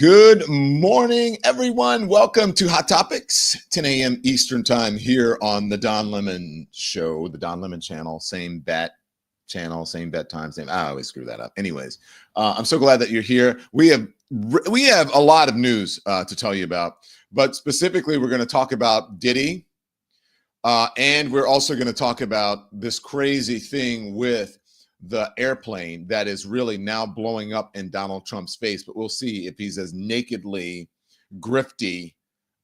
Good morning, everyone. Welcome to Hot Topics, 10 a.m. Eastern Time here on the Don Lemon Show, the Don Lemon channel, same bat channel, same bet time, same. I always screw that up. Anyways, I'm so glad that you're here. We have a lot of news to tell you about, but specifically, we're going to talk about Diddy, and we're also going to talk about this crazy thing with the airplane that is really now blowing up in Donald Trump's face, but we'll see if he's as nakedly grifty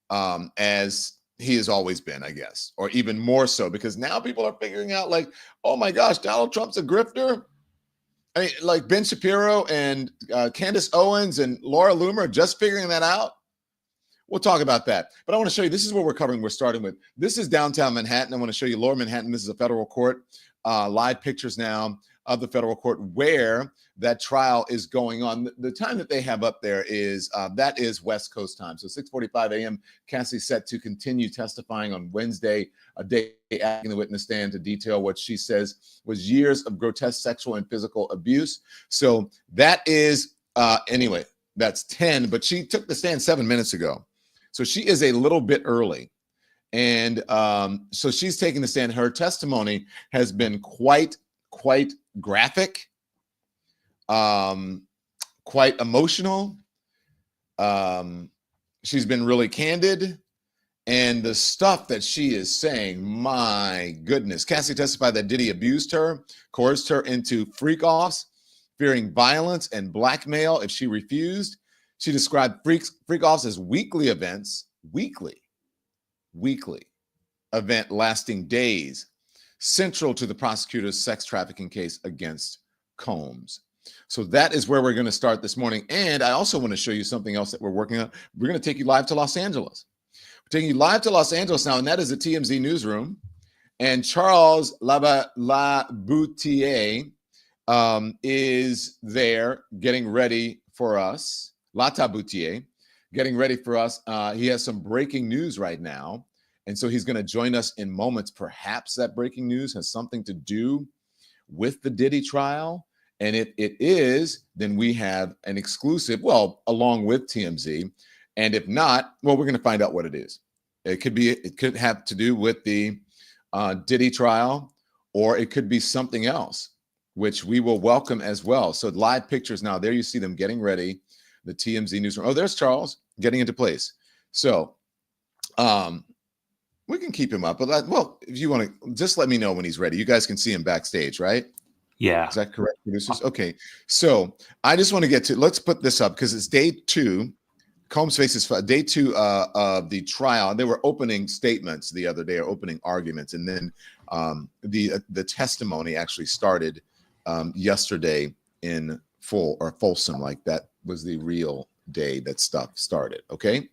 as he has always been, I guess, or even more so, because now people are figuring out like, oh my gosh, Donald Trump's a grifter. I mean, like Ben Shapiro and Candace Owens and Laura Loomer are just figuring that out. We'll talk about that. But I want to show you, this is what we're covering. We're starting with, this is downtown Manhattan. I want to show you Lower Manhattan. This is a federal court. Live pictures now of the federal court where that trial is going on. The time that they have up there is, that is West Coast time. So 6:45 a.m. Cassie set to continue testifying on Wednesday, a day after the witness stand to detail what she says was years of grotesque sexual and physical abuse. So that is, anyway, that's 10, but she took the stand 7 minutes ago. So she is a little bit early. And so she's taking the stand. Her testimony has been quite graphic, quite emotional. She's been really candid. And the stuff that she is saying, my goodness. Cassie testified that Diddy abused her, coerced her into freak-offs, fearing violence and blackmail if she refused. She described freak-offs as weekly events, weekly event lasting days, central to the prosecutor's sex trafficking case against Combs. So that is where we're going to start this morning. And I also want to show you something else that we're working on. We're going to take you live to Los Angeles. We're taking you live to Los Angeles now, and that is the TMZ newsroom. And Charles Latibeaudiere is there getting ready for us. Latibeaudiere getting ready for us. He has some breaking news right now. And so he's going to join us in moments. Perhaps that breaking news has something to do with the Diddy trial. And if it is, then we have an exclusive, well, along with TMZ. And if not, well, we're going to find out what it is. It could have to do with the Diddy trial, or it could be something else, which we will welcome as well. So live pictures now. There you see them getting ready. The TMZ newsroom. Oh, there's Charles getting into place. So, we can keep him up, but well, if you want to, just let me know when he's ready. You guys can see him backstage, right? Yeah. Is that correct, producers? Okay. So I just want to get to, let's put this up because it's day two. Combs faces day two of the trial. They were opening statements the other day, or opening arguments, and then the testimony actually started yesterday in full, or Folsom, like that was the real day that stuff started. Okay.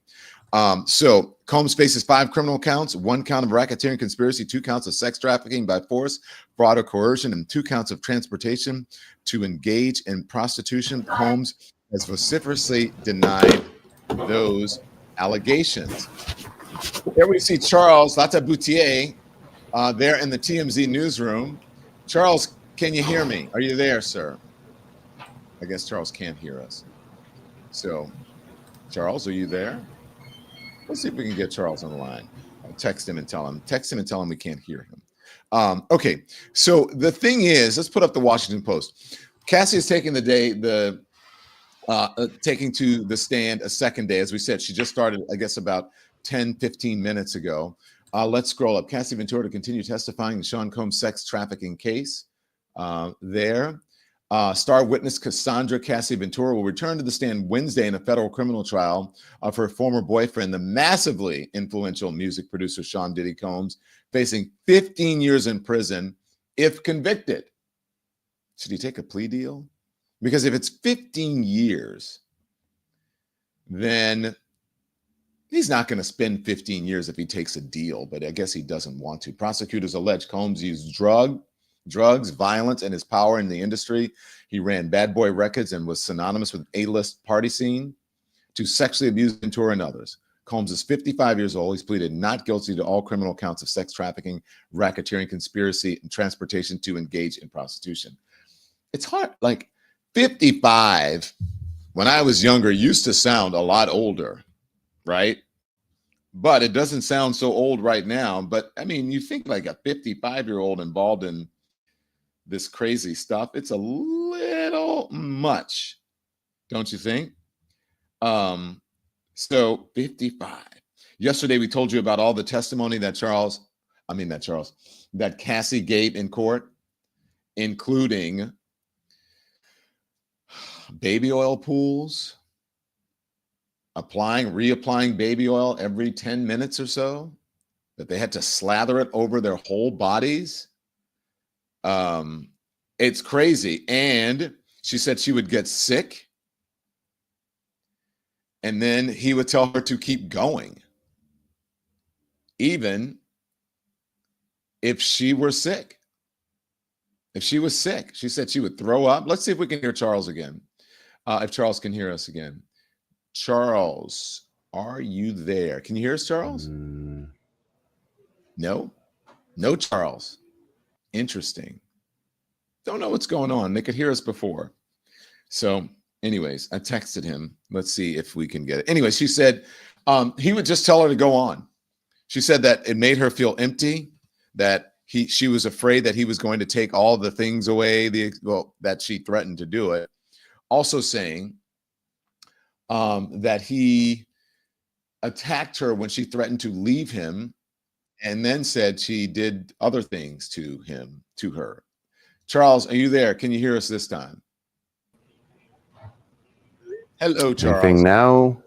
So Combs faces 5 criminal counts, 1 count of racketeering conspiracy, 2 counts of sex trafficking by force, fraud or coercion, and 2 counts of transportation to engage in prostitution. Combs has vociferously denied those allegations. There we see Charles Latibeaudiere there in the TMZ newsroom. Charles, can you hear me? Are you there, sir? I guess Charles can't hear us. So, Charles, are you there? Let's see if we can get Charles on the line. I'll text him and tell him we can't hear him. Okay, so the thing is, let's put up the Washington Post. Cassie is taking taking to the stand a second day. As we said, she just started, I guess, about 10, 15 minutes ago. Let's scroll up. Cassie Ventura to continue testifying in Sean Combs' sex trafficking case. There. Star witness Cassandra Cassie Ventura will return to the stand Wednesday in a federal criminal trial of her former boyfriend, the massively influential music producer Sean Diddy Combs, facing 15 years in prison if convicted. Should he take a plea deal? Because if it's 15 years, then he's not going to spend 15 years if he takes a deal, but I guess he doesn't want to. Prosecutors allege Combs used drugs, violence, and his power in the industry. He ran Bad Boy Records and was synonymous with A-list party scene to sexually abuse Ventura and others. Combs is 55 years old. He's pleaded not guilty to all criminal counts of sex trafficking, racketeering, conspiracy, and transportation to engage in prostitution. It's hard, like 55 when I was younger, used to sound a lot older, right? But it doesn't sound so old right now. But I mean, you think like a 55-year-old involved in this crazy stuff, it's a little much, don't you think? So 55. Yesterday we told you about all the testimony that that Cassie gave in court, including baby oil pools, reapplying baby oil every 10 minutes or so, that they had to slather it over their whole bodies. It's crazy. And she said she would get sick, and then he would tell her to keep going, even if she were sick. If she was sick, she said she would throw up. Let's see if we can hear Charles again. If Charles can hear us again. Charles, are you there? Can you hear us, Charles? No? No, Charles. Interesting. Don't know what's going on. They could hear us before. So anyways, I texted him. Let's see if we can get it. Anyway, she said he would just tell her to go on. She said that it made her feel empty, that she was afraid that he was going to take all the things away, that she threatened to do it. Also saying that he attacked her when she threatened to leave him, and then said she did other things to her. Charles, are you there? Can you hear us this time? Hello, Charles. Anything now?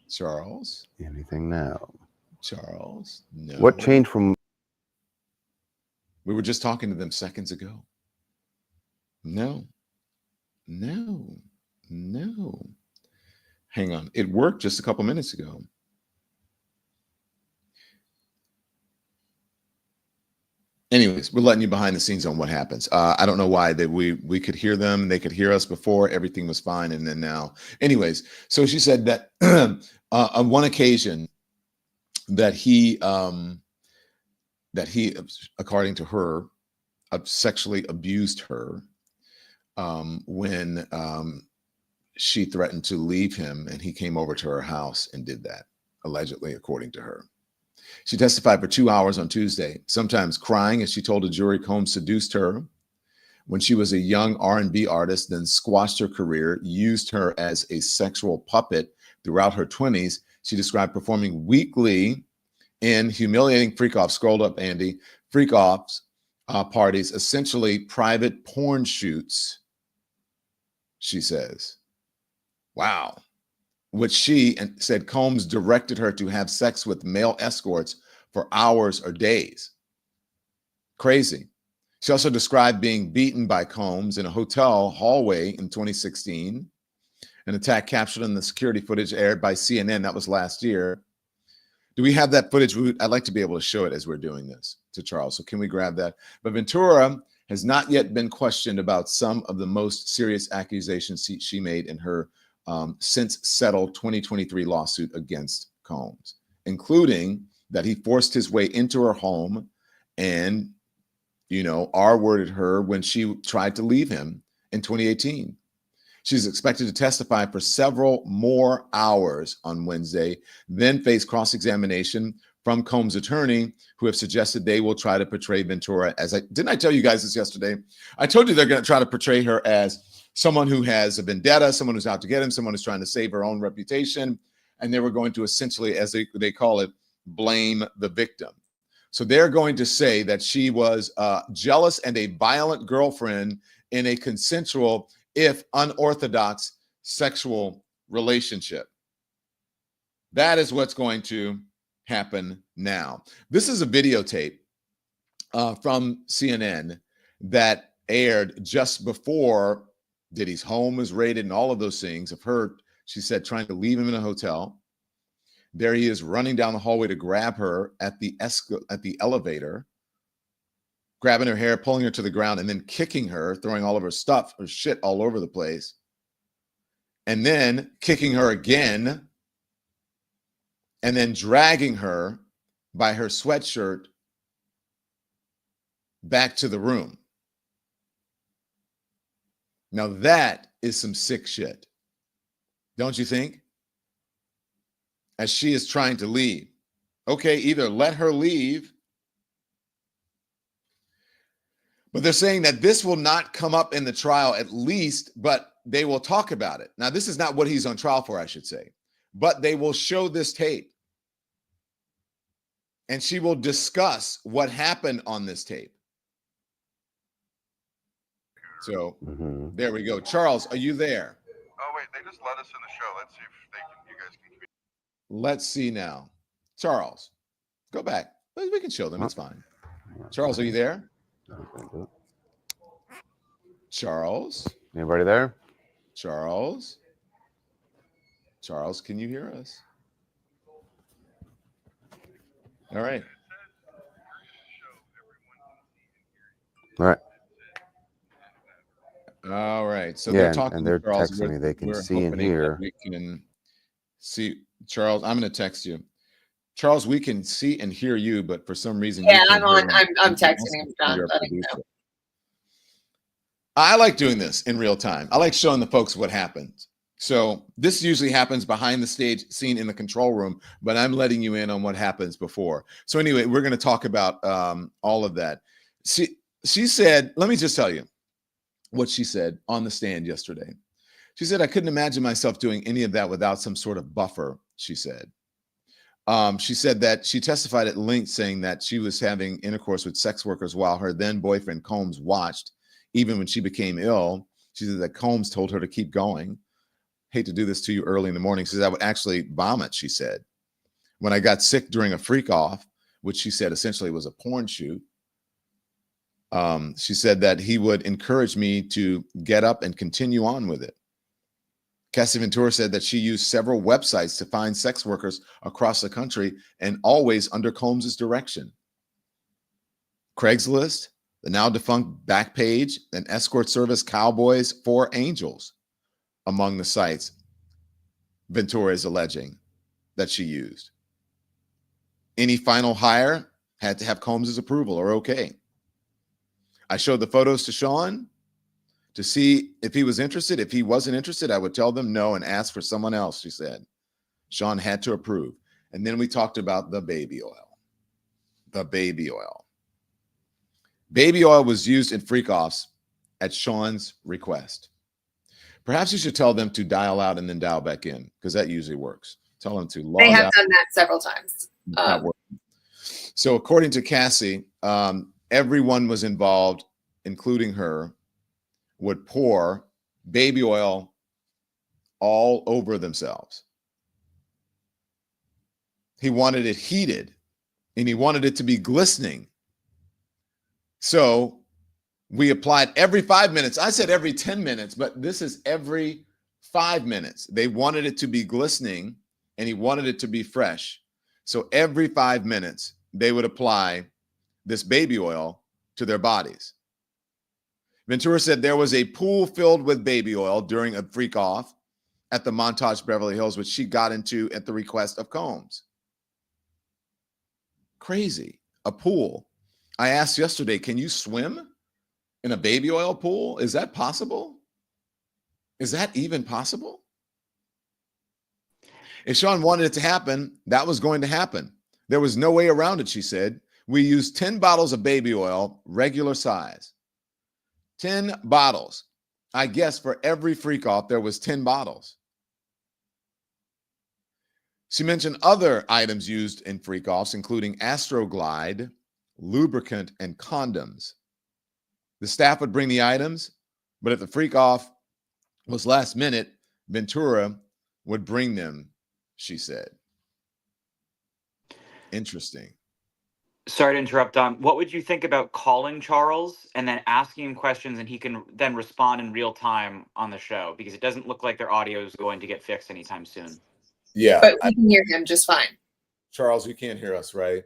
Charles? Anything now? Charles? No. What changed from... We were just talking to them seconds ago. No. Hang on. It worked just a couple minutes ago. Anyways, we're letting you behind the scenes on what happens. I don't know why we could hear them. They could hear us before. Everything was fine. And then now. Anyways, so she said that on one occasion that he, according to her, sexually abused her when she threatened to leave him, and he came over to her house and did that, allegedly, according to her. She testified for 2 hours on Tuesday, sometimes crying as she told a jury Combs seduced her when she was a young R&B artist, then squashed her career, used her as a sexual puppet throughout her 20s. She described performing weekly in humiliating freak-offs, scrolled up, Andy, freak-offs parties, essentially private porn shoots, she says. Wow. Which she said Combs directed her to have sex with male escorts for hours or days. Crazy. She also described being beaten by Combs in a hotel hallway in 2016, an attack captured in the security footage aired by CNN. That was last year. Do we have that footage? I'd like to be able to show it as we're doing this to Charles. So can we grab that? But Ventura has not yet been questioned about some of the most serious accusations she made in her since settled 2023 lawsuit against Combs, including that he forced his way into her home and, R-worded her when she tried to leave him in 2018. She's expected to testify for several more hours on Wednesday, then face cross-examination from Combs' attorney, who have suggested they will try to portray Ventura as didn't I tell you guys this yesterday? I told you they're going to try to portray her as someone who has a vendetta, someone who's out to get him, someone who's trying to save her own reputation. And they were going to essentially, as they call it, blame the victim. So they're going to say that she was jealous and a violent girlfriend in a consensual, if unorthodox, sexual relationship. That is what's going to happen now. This is a videotape from CNN that aired just before Diddy's home was raided and all of those things of her, she said, trying to leave him in a hotel. There he is running down the hallway to grab her at the elevator, grabbing her hair, pulling her to the ground, and then kicking her, throwing all of her stuff, her shit all over the place, and then kicking her again, and then dragging her by her sweatshirt back to the room. Now that is some sick shit. Don't you think? As she is trying to leave. Okay, either let her leave, but they're saying that this will not come up in the trial at least, but they will talk about it. Now, this is not what he's on trial for, I should say, but they will show this tape. And she will discuss what happened on this tape. So there we go. Charles, are you there? Oh, wait, they just let us in the show. Let's see if they can, you guys can. Let's see now. Charles, go back. We can show them. It's fine. Charles, are you there? Charles? Anybody there? Charles? Charles, can you hear us? All right. All right. So they're talking and they're to Charles. texting me. They can see and hoping that hear. We can see Charles. I'm going to text you. Charles, we can see and hear you, but for some reason, yeah, I'm texting him. John, I like doing this in real time. I like showing the folks what happens. So this usually happens behind the stage scene in the control room, but I'm letting you in on what happens before. So anyway, we're going to talk about all of that. She said, let me just tell you what she said on the stand yesterday. She said, I couldn't imagine myself doing any of that without some sort of buffer, she said. She said that she testified at length saying that she was having intercourse with sex workers while her then boyfriend Combs watched, even when she became ill. She said that Combs told her to keep going. Hate to do this to you early in the morning. She says, I would actually vomit, she said. When I got sick during a freak off, which she said essentially was a porn shoot, she said that he would encourage me to get up and continue on with it. Cassie Ventura said that she used several websites to find sex workers across the country and always under Combs' direction. Craigslist, the now defunct Backpage, and escort service Cowboys for Angels among the sites Ventura is alleging that she used. Any final hire had to have Combs' approval or okay. I showed the photos to Sean to see if he was interested. If he wasn't interested, I would tell them no and ask for someone else, she said. Sean had to approve. And then we talked about the baby oil. The baby oil. Baby oil was used in freak-offs at Sean's request. Perhaps you should tell them to dial out and then dial back in, because that usually works. Tell them to log out. They have done that several times. So according to Cassie, everyone was involved, including her, would pour baby oil all over themselves. He wanted it heated, and he wanted it to be glistening. So we applied every 5 minutes. I said every 10 minutes, but this is every 5 minutes. They wanted it to be glistening, and he wanted it to be fresh. So every 5 minutes, they would apply this baby oil to their bodies. Ventura said there was a pool filled with baby oil during a freak off at the Montage Beverly Hills, which she got into at the request of Combs. Crazy. A pool. I asked yesterday, can you swim in a baby oil pool? Is that possible? Is that even possible? If Sean wanted it to happen, that was going to happen. There was no way around it, she said. We used 10 bottles of baby oil, regular size. 10 bottles. I guess for every freak off, there was 10 bottles. She mentioned other items used in freak offs, including Astroglide, lubricant, and condoms. The staff would bring the items, but if the freak off was last minute, Ventura would bring them, she said. Interesting. Sorry to interrupt, Don. What would you think about calling Charles and then asking him questions and he can then respond in real time on the show? Because it doesn't look like their audio is going to get fixed anytime soon. Yeah. But we can hear him just fine. Charles, you can't hear us, right?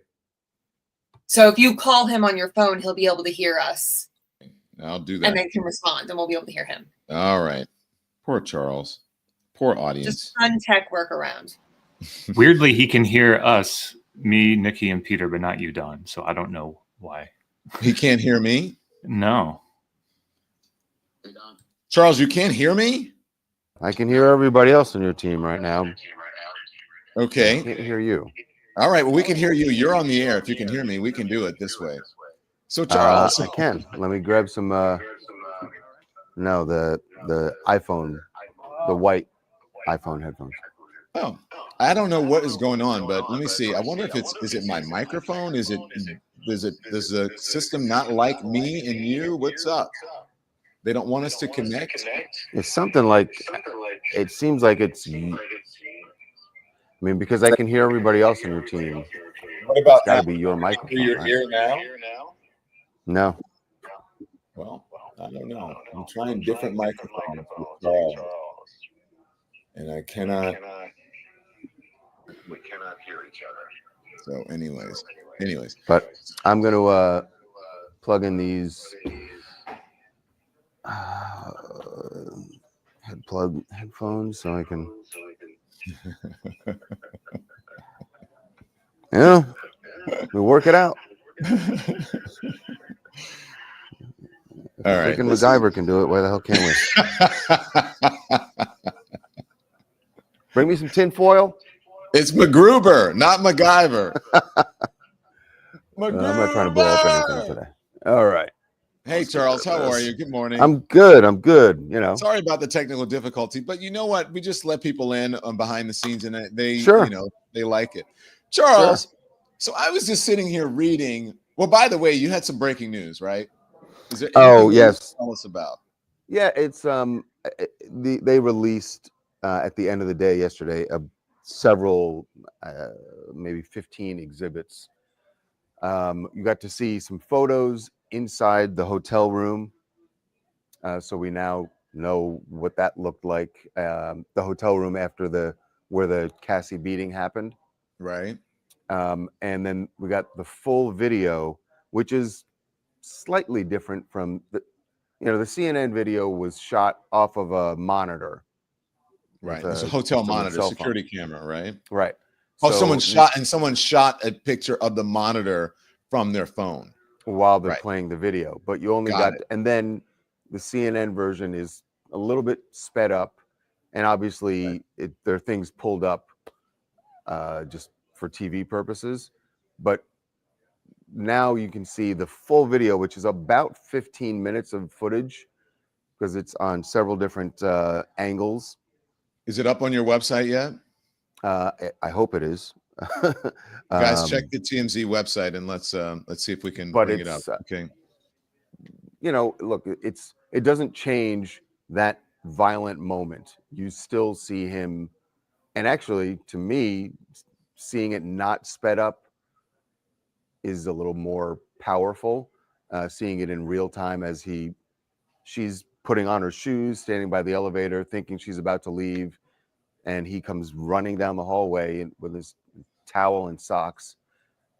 So if you call him on your phone, he'll be able to hear us. I'll do that. And then can respond, and we'll be able to hear him. All right. Poor Charles. Poor audience. Just fun tech workaround. Weirdly, he can hear us, me, Nikki, and Peter, but not you, Don. So I don't know why. He can't hear me? No. Charles, you can't hear me? I can hear everybody else on your team right now. I Okay. can't hear you. All right. Well, we can hear you. You're on the air. If you can hear me, we can do it this way. So, Charles. I can. Let me grab some. No, the iPhone, the white iPhone headphones. Oh, I don't know what is going on, but let me see. I wonder if is it my microphone? Does the system not like me and you? What's up? They don't want us to connect. It's something like. It seems like it's. I mean, because I can hear everybody else on your team. What about It's got to now? be your Hear microphone, your right? ear now? No. Well, I don't know. I'm trying different microphones with Charles, and I cannot. We cannot hear each other. So, anyways, But I'm going to plug in these headphones so I can. Yeah, we work it out. All right. Freaking MacGyver can do it. Why the hell can't we? Bring me some tin foil. It's MacGruber, not MacGyver. I'm not trying to blow up anything today. All right. Hey, Charles, how are you? Good morning. I'm good. I'm good. You know. Sorry about the technical difficulty, but you know what? We just let people in behind the scenes, and they, Sure. they like it. Charles, so I was just sitting here reading. Well, by the way, you had some breaking news, right? Is there anything you yes. can tell us about? Yeah, it's they released at the end of the day yesterday several maybe 15 exhibits. You got to see some photos inside the hotel room, so we now know what that looked like. The hotel room after where the Cassie beating happened, Right. and then we got the full video, which is slightly different from the CNN video was shot off of a monitor. Right. It's a hotel monitor, cell security camera, right? Right. Oh, So someone shot a picture of the monitor from their phone while they're Right. playing the video, but you only Got got and then the CNN version is a little bit sped up, and obviously there are things pulled up just for TV purposes, but now you can see the full video, which is about 15 minutes of footage because it's on several different angles. Is it up on your website yet? I hope it is. Guys, check the TMZ website and let's see if we can bring it up. Okay. Look, it doesn't change that violent moment. You still see him, and actually, to me, seeing it not sped up is a little more powerful. Seeing it in real time as she's putting on her shoes, standing by the elevator, thinking she's about to leave, and he comes running down the hallway with his towel and socks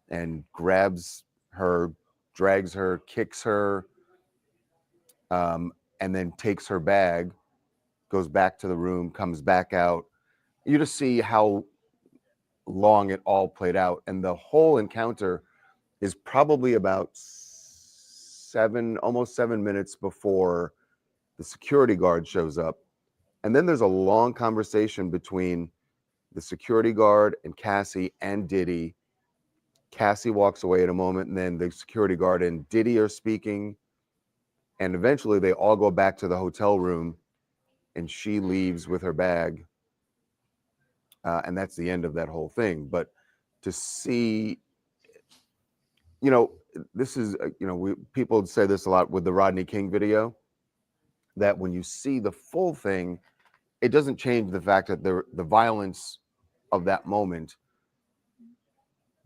and grabs her, drags her, kicks her, and then takes her bag, goes back to the room, comes back out. You just see how long it all played out. And the whole encounter is probably about almost 7 minutes before the security guard shows up. And then there's a long conversation between the security guard and Cassie and Diddy. Cassie walks away in a moment, and then the security guard and Diddy are speaking. And eventually they all go back to the hotel room, and she leaves with her bag. And that's the end of that whole thing. But to see, this is, people say this a lot with the Rodney King video, that when you see the full thing, it doesn't change the fact that the violence of that moment,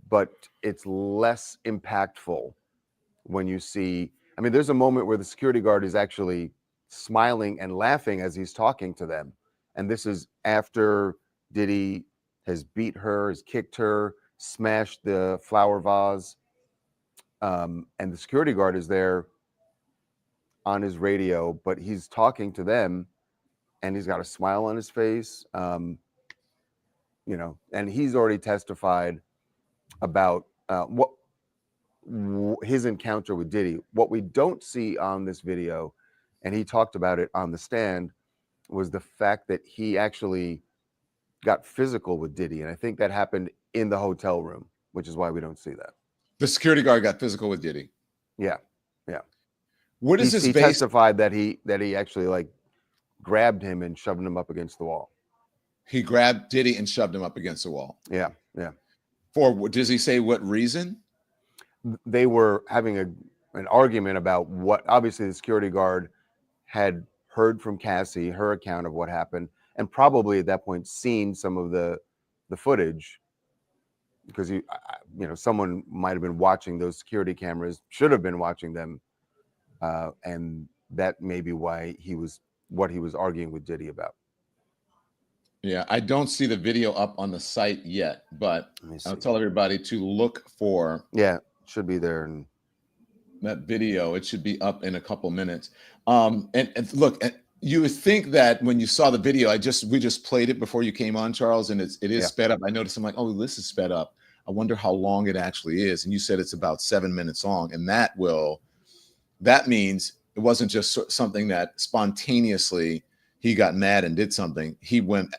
but it's less impactful when you see, there's a moment where the security guard is actually smiling and laughing as he's talking to them. And this is after Diddy has beat her, has kicked her, smashed the flower vase. And the security guard is there on his radio, but he's talking to them and he's got a smile on his face. And he's already testified about his encounter with Diddy. What we don't see on this video, and he talked about it on the stand, was the fact that he actually got physical with Diddy, and I think that happened in the hotel room, which is why we don't see that. The security guard got physical with Diddy. Yeah. What is this He based? testified that he actually like grabbed him and shoved him up against the wall. He grabbed Diddy and shoved him up against the wall. Yeah. For, does he say what reason? They were having an argument about what, obviously the security guard had heard from Cassie, her account of what happened, and probably at that point seen some of the footage, because someone might have been watching those security cameras, should have been watching them, and that may be why he was arguing with Diddy about. Yeah, I don't see the video up on the site yet, but I'll tell everybody to look for. Yeah, it should be there. And that video, it should be up in a couple minutes. And look, you would think that when you saw the video, we just played it before you came on, Charles, and it is sped up. I noticed, I'm like, oh, this is sped up. I wonder how long it actually is. And you said it's about 7 minutes long, and that means it wasn't just something that spontaneously he got mad and did something.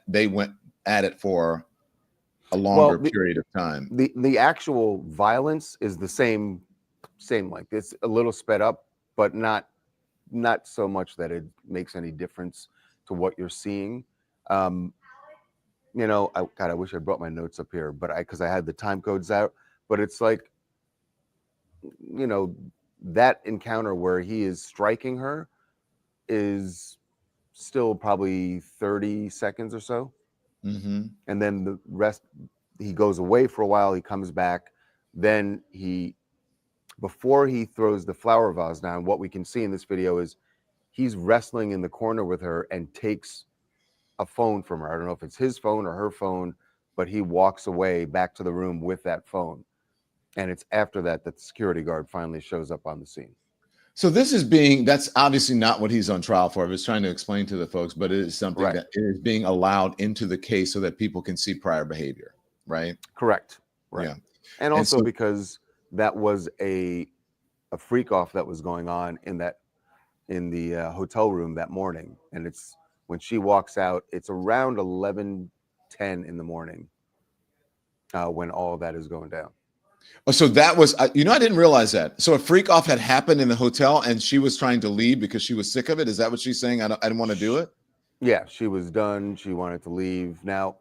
They went at it for a longer period of time. The actual violence is the same length. It's a little sped up, but not so much that it makes any difference to what you're seeing. I wish I brought my notes up here, but because I had the time codes out. But it's like, that encounter where he is striking her is still probably 30 seconds or so. Mm-hmm. And then the rest, he goes away for a while, he comes back. Then before he throws the flower vase down, what we can see in this video is he's wrestling in the corner with her and takes a phone from her. I don't know if it's his phone or her phone, but he walks away back to the room with that phone. And it's after that the security guard finally shows up on the scene. So that's obviously not what he's on trial for. I was trying to explain to the folks, but it is something that is being allowed into the case so that people can see prior behavior, right? Correct. Right. Yeah. And also because that was a freak off that was going on in the hotel room that morning. And it's when she walks out, it's around 11:10 in the morning when all that is going down. Oh, so that was, I didn't realize that. So a freak off had happened in the hotel and she was trying to leave because she was sick of it. Is that what she's saying? I didn't want to do it. Yeah, she was done. She wanted to leave. Now,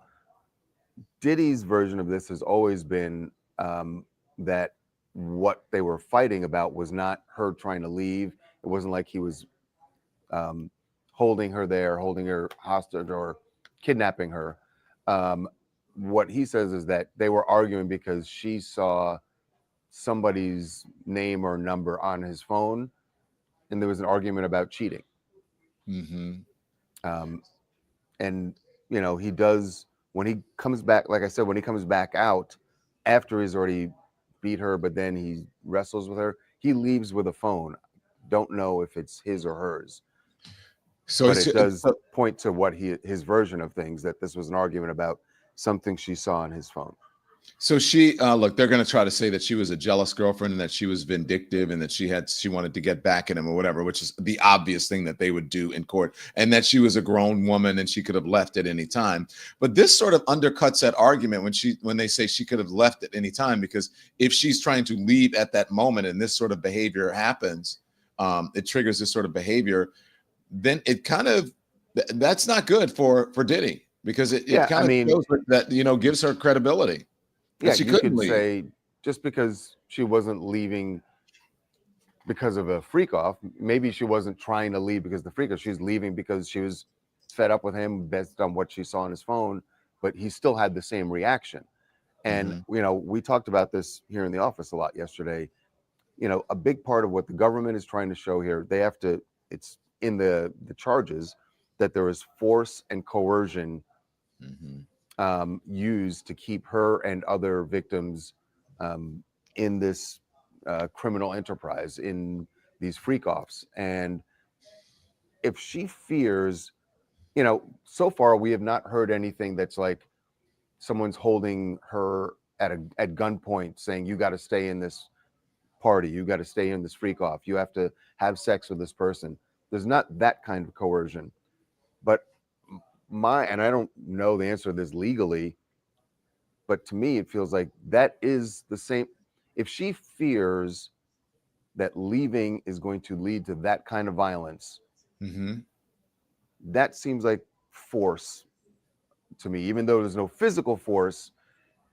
Diddy's version of this has always been that what they were fighting about was not her trying to leave. It wasn't like he was holding her hostage or kidnapping her. What he says is that they were arguing because she saw somebody's name or number on his phone, and there was an argument about cheating. Mm-hmm. And he does, when he comes back, like I said, when he comes back out after he's already beat her, but then he wrestles with her, he leaves with a phone. Don't know if it's his or hers. So but it does point to what his version of things, that this was an argument about something she saw on his phone. So she look, they're going to try to say that she was a jealous girlfriend and that she was vindictive and that she wanted to get back at him or whatever, which is the obvious thing that they would do in court, and that she was a grown woman and she could have left at any time. But this sort of undercuts that argument when they say she could have left at any time, because if she's trying to leave at that moment and this sort of behavior happens, it triggers this sort of behavior, then it kind of, that's not good for Diddy, because it kind of shows that, gives her credibility. Yeah, she couldn't say just because she wasn't leaving because of a freak off. Maybe she wasn't trying to leave because of the freak off. She was leaving because she was fed up with him based on what she saw on his phone, but he still had the same reaction. And, we talked about this here in the office a lot yesterday. A big part of what the government is trying to show here, it's in the charges that there is force and coercion used to keep her and other victims in this criminal enterprise, in these freak offs. And if she fears, so far we have not heard anything that's like someone's holding her at gunpoint saying, you got to stay in this party, you got to stay in this freak off, you have to have sex with this person. There's not that kind of coercion. But and I don't know the answer to this legally, but to me, it feels like that is the same. If she fears that leaving is going to lead to that kind of violence, Mm-hmm. that seems like force to me. Even though there's no physical force,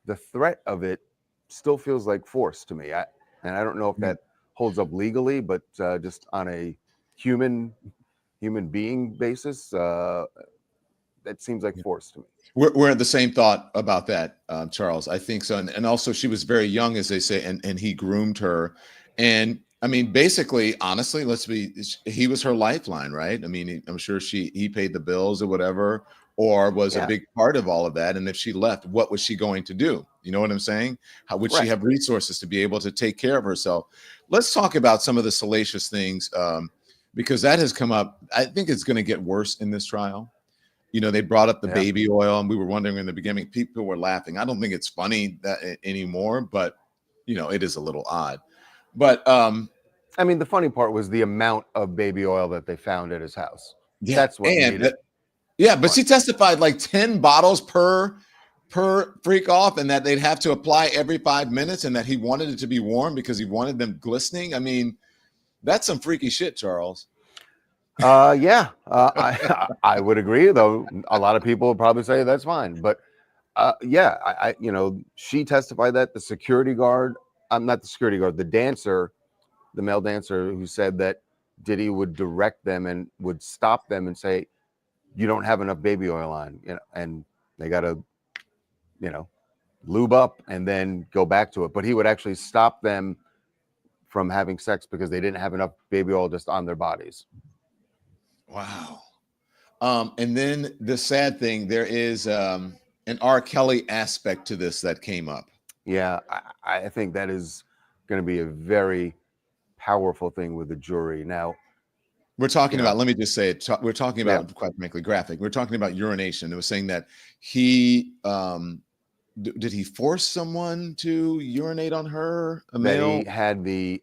the threat of it still feels like force to me. And I don't know if that holds up legally, but just on a human being basis, that seems like force to me. We're at the same thought about that, Charles. I think so. And also, she was very young, as they say, and he groomed her. And I mean, basically, honestly, he was her lifeline, right? I mean, I'm sure he paid the bills or whatever, or was a big part of all of that. And if she left, what was she going to do? You know what I'm saying? How would she have resources to be able to take care of herself? Let's talk about some of the salacious things, because that has come up. I think it's going to get worse in this trial. You know, they brought up the baby oil, and we were wondering in the beginning, people were laughing. I don't think it's funny that anymore, but you know, it is a little odd. But I mean, the funny part was the amount of baby oil that they found at his house. yeah, That's what made it. Yeah, but she testified like 10 bottles per freak off, and that they'd have to apply every 5 minutes, and that he wanted it to be warm because he wanted them glistening. I mean, that's some freaky shit, Charles. I would agree, though a lot of people would probably say that's fine, but she testified that the security guard, not the security guard, the dancer, the male dancer, who said that Diddy would direct them and would stop them and say, you don't have enough baby oil on, and they got to lube up and then go back to it, but he would actually stop them from having sex because they didn't have enough baby oil just on their bodies. Wow. And then the sad thing, there is an R. Kelly aspect to this that came up. Yeah, I think that is going to be a very powerful thing with the jury. Now, we're talking about, let me just say it, we're talking about, quite frankly, graphic. We're talking about urination. It was saying that he, did he force someone to urinate on her? A male? He had the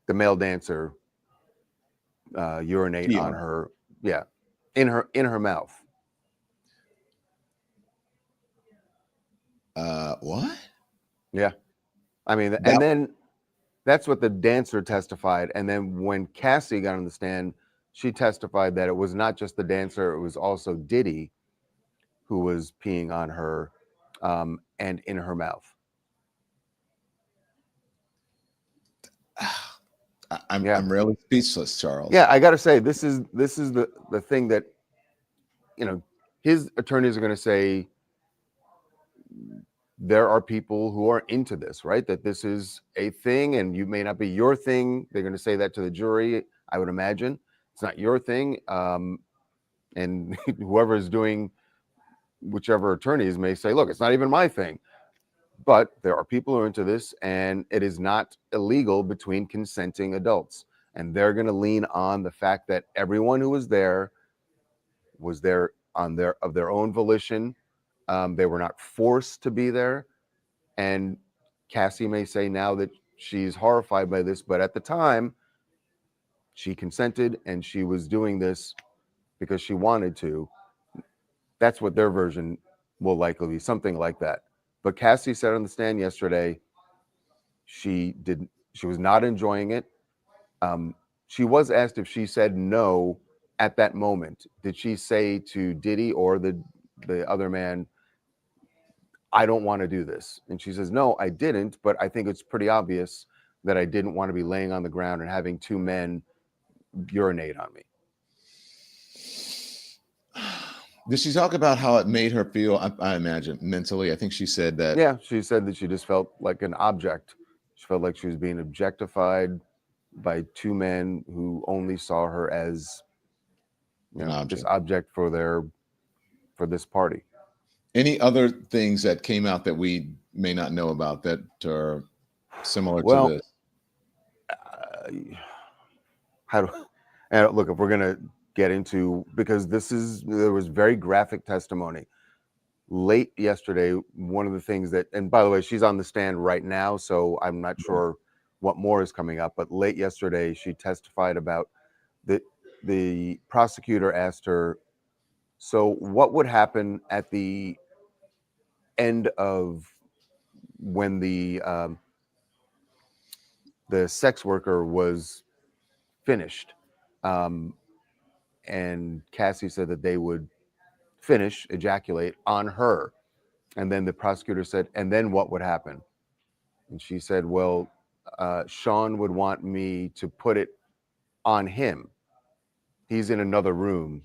male dancer urinate on her. Yeah, in her mouth. What? Yeah, I mean, and then that's what the dancer testified. And then when Cassie got on the stand, she testified that it was not just the dancer; it was also Diddy who was peeing on her and in her mouth. I'm really speechless, Charles. Yeah, I got to say, this is the thing that, his attorneys are going to say there are people who are into this, right? That this is a thing, and you may not be your thing. They're going to say that to the jury, I would imagine. It's not your thing. And whoever is doing, whichever attorneys may say, look, it's not even my thing. But there are people who are into this, and it is not illegal between consenting adults. And they're going to lean on the fact that everyone who was there of their own volition. They were not forced to be there. And Cassie may say now that she's horrified by this, but at the time, she consented and she was doing this because she wanted to. That's what their version will likely be, something like that. But Cassie said on the stand yesterday, she was not enjoying it. She was asked if she said no at that moment. Did she say to Diddy or the other man, I don't want to do this? And she says, no, I didn't, but I think it's pretty obvious that I didn't want to be laying on the ground and having two men urinate on me. Did she talk about how it made her feel, I imagine, mentally? I think she said that. Yeah, she said that she just felt like an object. She felt like she was being objectified by two men who only saw her as this object for this party. Any other things that came out that we may not know about that are similar to this? Look, if we're gonna get into, because there was very graphic testimony late yesterday. One of the things that, and by the way, she's on the stand right now, so I'm not sure what more is coming up, but late yesterday she testified about the prosecutor asked her, So what would happen at the end of when the sex worker was finished? And Cassie said that they would ejaculate on her. And then the prosecutor said, and then what would happen? And she said, well, Sean would want me to put it on him. He's in another room.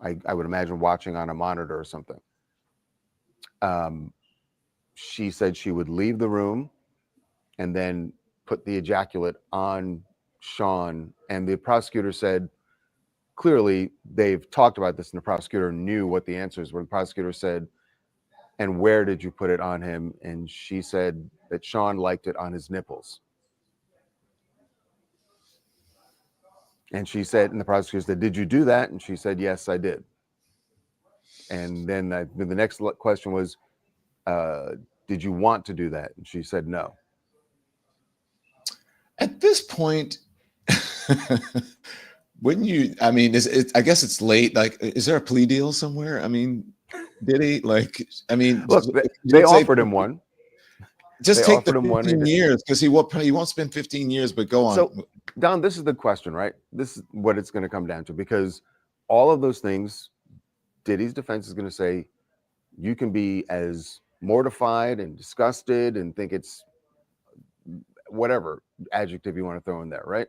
I would imagine watching on a monitor or something. She said she would leave the room and then put the ejaculate on Sean. And the prosecutor said, clearly they've talked about this and the prosecutor knew what the answers were. The prosecutor said, and where did you put it on him? And she said that Sean liked it on his nipples. And she said, and the prosecutor said, did you do that? And she said, yes, I did. And then the next question was, did you want to do that? And she said, no. At this point, wouldn't you? I mean, I guess it's late. Like, is there a plea deal somewhere? I mean, did he? Like, I mean, look, they offered him one. Just take the 15 years because he won't spend 15 years. But go on. So, Don, this is the question, right? This is what it's going to come down to, because all of those things, Diddy's defense is going to say, you can be as mortified and disgusted and think it's whatever adjective you want to throw in there, right?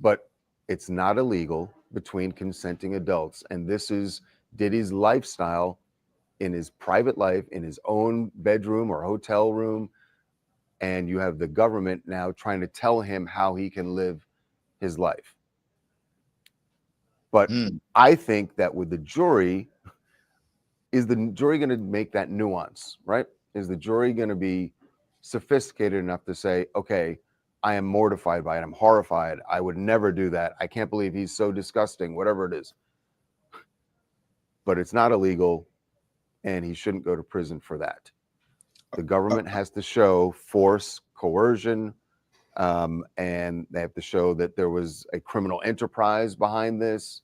But it's not illegal between consenting adults. And this is Diddy's lifestyle in his private life, in his own bedroom or hotel room. And you have the government now trying to tell him how he can live his life. But I think that with the jury, is the jury going to make that nuance, right? Is the jury going to be sophisticated enough to say, okay, I am mortified by it. I'm horrified. I would never do that. I can't believe he's so disgusting, whatever it is. But it's not illegal, and he shouldn't go to prison for that. The government has to show force, coercion, and they have to show that there was a criminal enterprise behind this.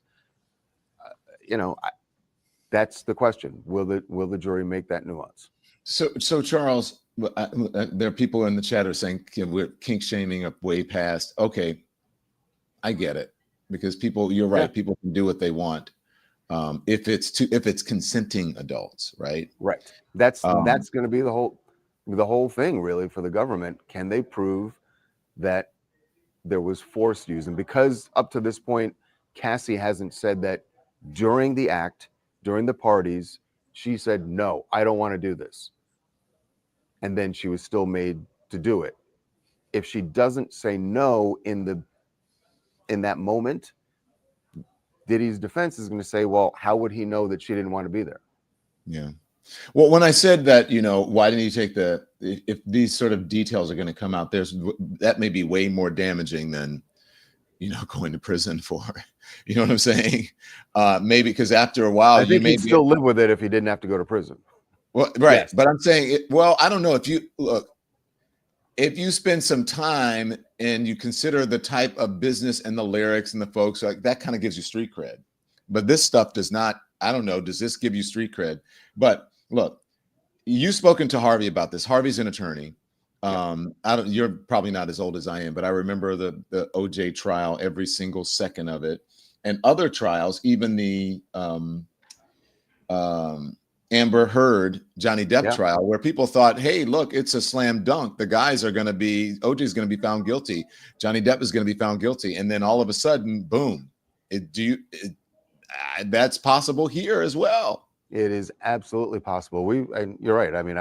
That's the question. Will the jury make that nuance? So Charles, there are people in the chat who are saying we're kink shaming up way past. Okay, I get it, because you're right. People can do what they want if it's consenting adults, right? Right. That's going to be the whole thing, really, for the government. Can they prove that there was force used? And because up to this point, Cassie hasn't said that during the act, during the parties, she said, no, I don't want to do this. And then she was still made to do it. If she doesn't say no in that moment, Diddy's defense is going to say, well, how would he know that she didn't want to be there? Yeah. Well, when I said that, why didn't you take if these sort of details are going to come out, that may be way more damaging than, going to prison for, you know what I'm saying? Maybe because after a while, I think he'd still live with it if he didn't have to go to prison. Well, right. Yes. But I'm saying, I don't know if you spend some time and you consider the type of business and the lyrics and the folks, like that kind of gives you street cred. But this stuff does not. I don't know. Does this give you street cred? But look, you've spoken to Harvey about this. Harvey's an attorney. You're probably not as old as I am, but I remember the OJ trial, every single second of it, and other trials, even the Amber Heard, Johnny Depp trial, where people thought, hey, look, it's a slam dunk. The guys are going to OJ is going to be found guilty. Johnny Depp is going to be found guilty. And then all of a sudden, boom. That's possible here as well. It is absolutely possible. And you're right. I mean,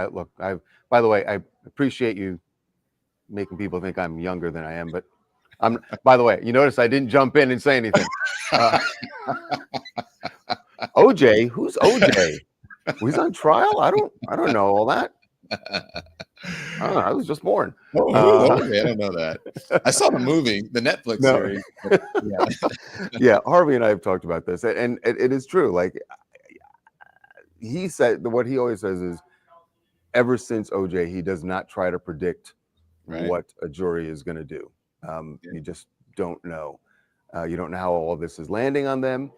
by the way, I appreciate you making people think I'm younger than I am, but by the way, you notice I didn't jump in and say anything. OJ, who's OJ? He's on trial? I don't know all that. I don't know. I was just born. Okay, I don't know that. I saw the movie, the Netflix series. Yeah, Harvey and I have talked about this, and it is true. Like he said, what he always says is, ever since OJ, he does not try to predict what a jury is going to do. You just don't know. You don't know how all of this is landing on them.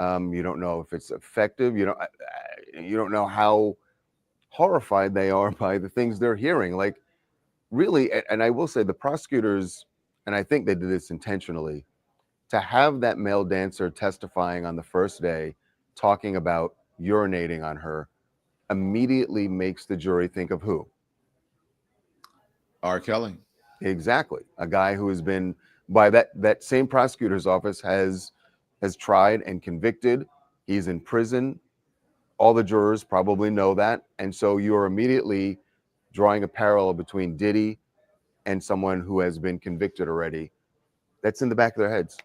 You don't know if it's effective. You don't know how horrified they are by the things they're hearing. Like, really, and I will say the prosecutors, and I think they did this intentionally, to have that male dancer testifying on the first day, talking about urinating on her, immediately makes the jury think of who? R. Kelly. Exactly. A guy who has been, by that same prosecutor's office, has tried and convicted. He's in prison. All the jurors probably know that. And so you're immediately drawing a parallel between Diddy and someone who has been convicted already. That's in the back of their heads.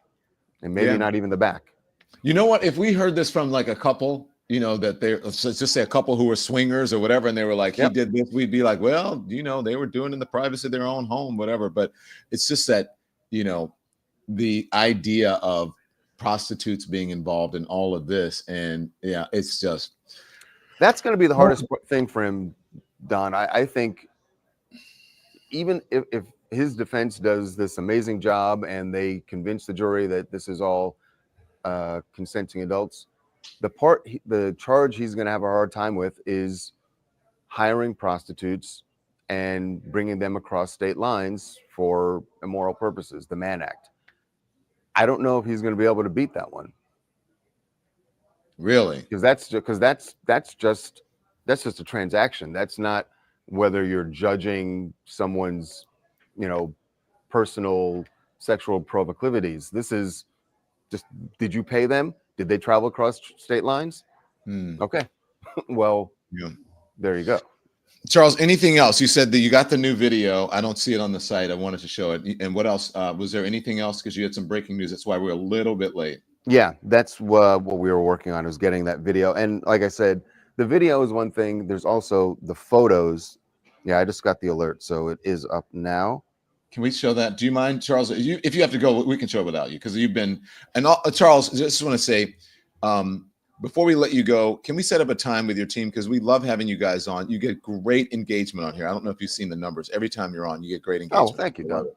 And maybe not even the back. You know what? If we heard this from like a couple, you know, that they're, let's just say a couple who were swingers or whatever, and they were like, he did this, we'd be like, well, you know, they were doing it in the privacy of their own home, whatever. But it's just that, you know, the idea of prostitutes being involved in all of this. And yeah, it's just. That's going to be the hardest thing for him, Don. I think even if his defense does this amazing job and they convince the jury that this is all consenting adults, the charge he's going to have a hard time with is hiring prostitutes and bringing them across state lines for immoral purposes, the Mann Act. I don't know if he's going to be able to beat that one. Really? Because that's just a transaction. That's not whether you're judging someone's, you know, personal sexual proclivities. This is just, did you pay them? Did they travel across state lines? Okay. Well, there you go. Charles, anything else? You said that you got the new video. I don't see it on the site. I wanted to show it. And what else? Was there anything else? Because you had some breaking news. That's why we're a little bit late. Yeah, that's what we were working on, was getting that video. And like I said, the video is one thing. There's also the photos. Yeah, I just got the alert, so it is up now. Can we show that? Do you mind, Charles? If you have to go, we can show it without you, because you've been. And Charles, just want to say, before we let you go, can we set up a time with your team? Because we love having you guys on. You get great engagement on here. I don't know if you've seen the numbers. Every time you're on, you get great engagement. Oh, thank you, Doug.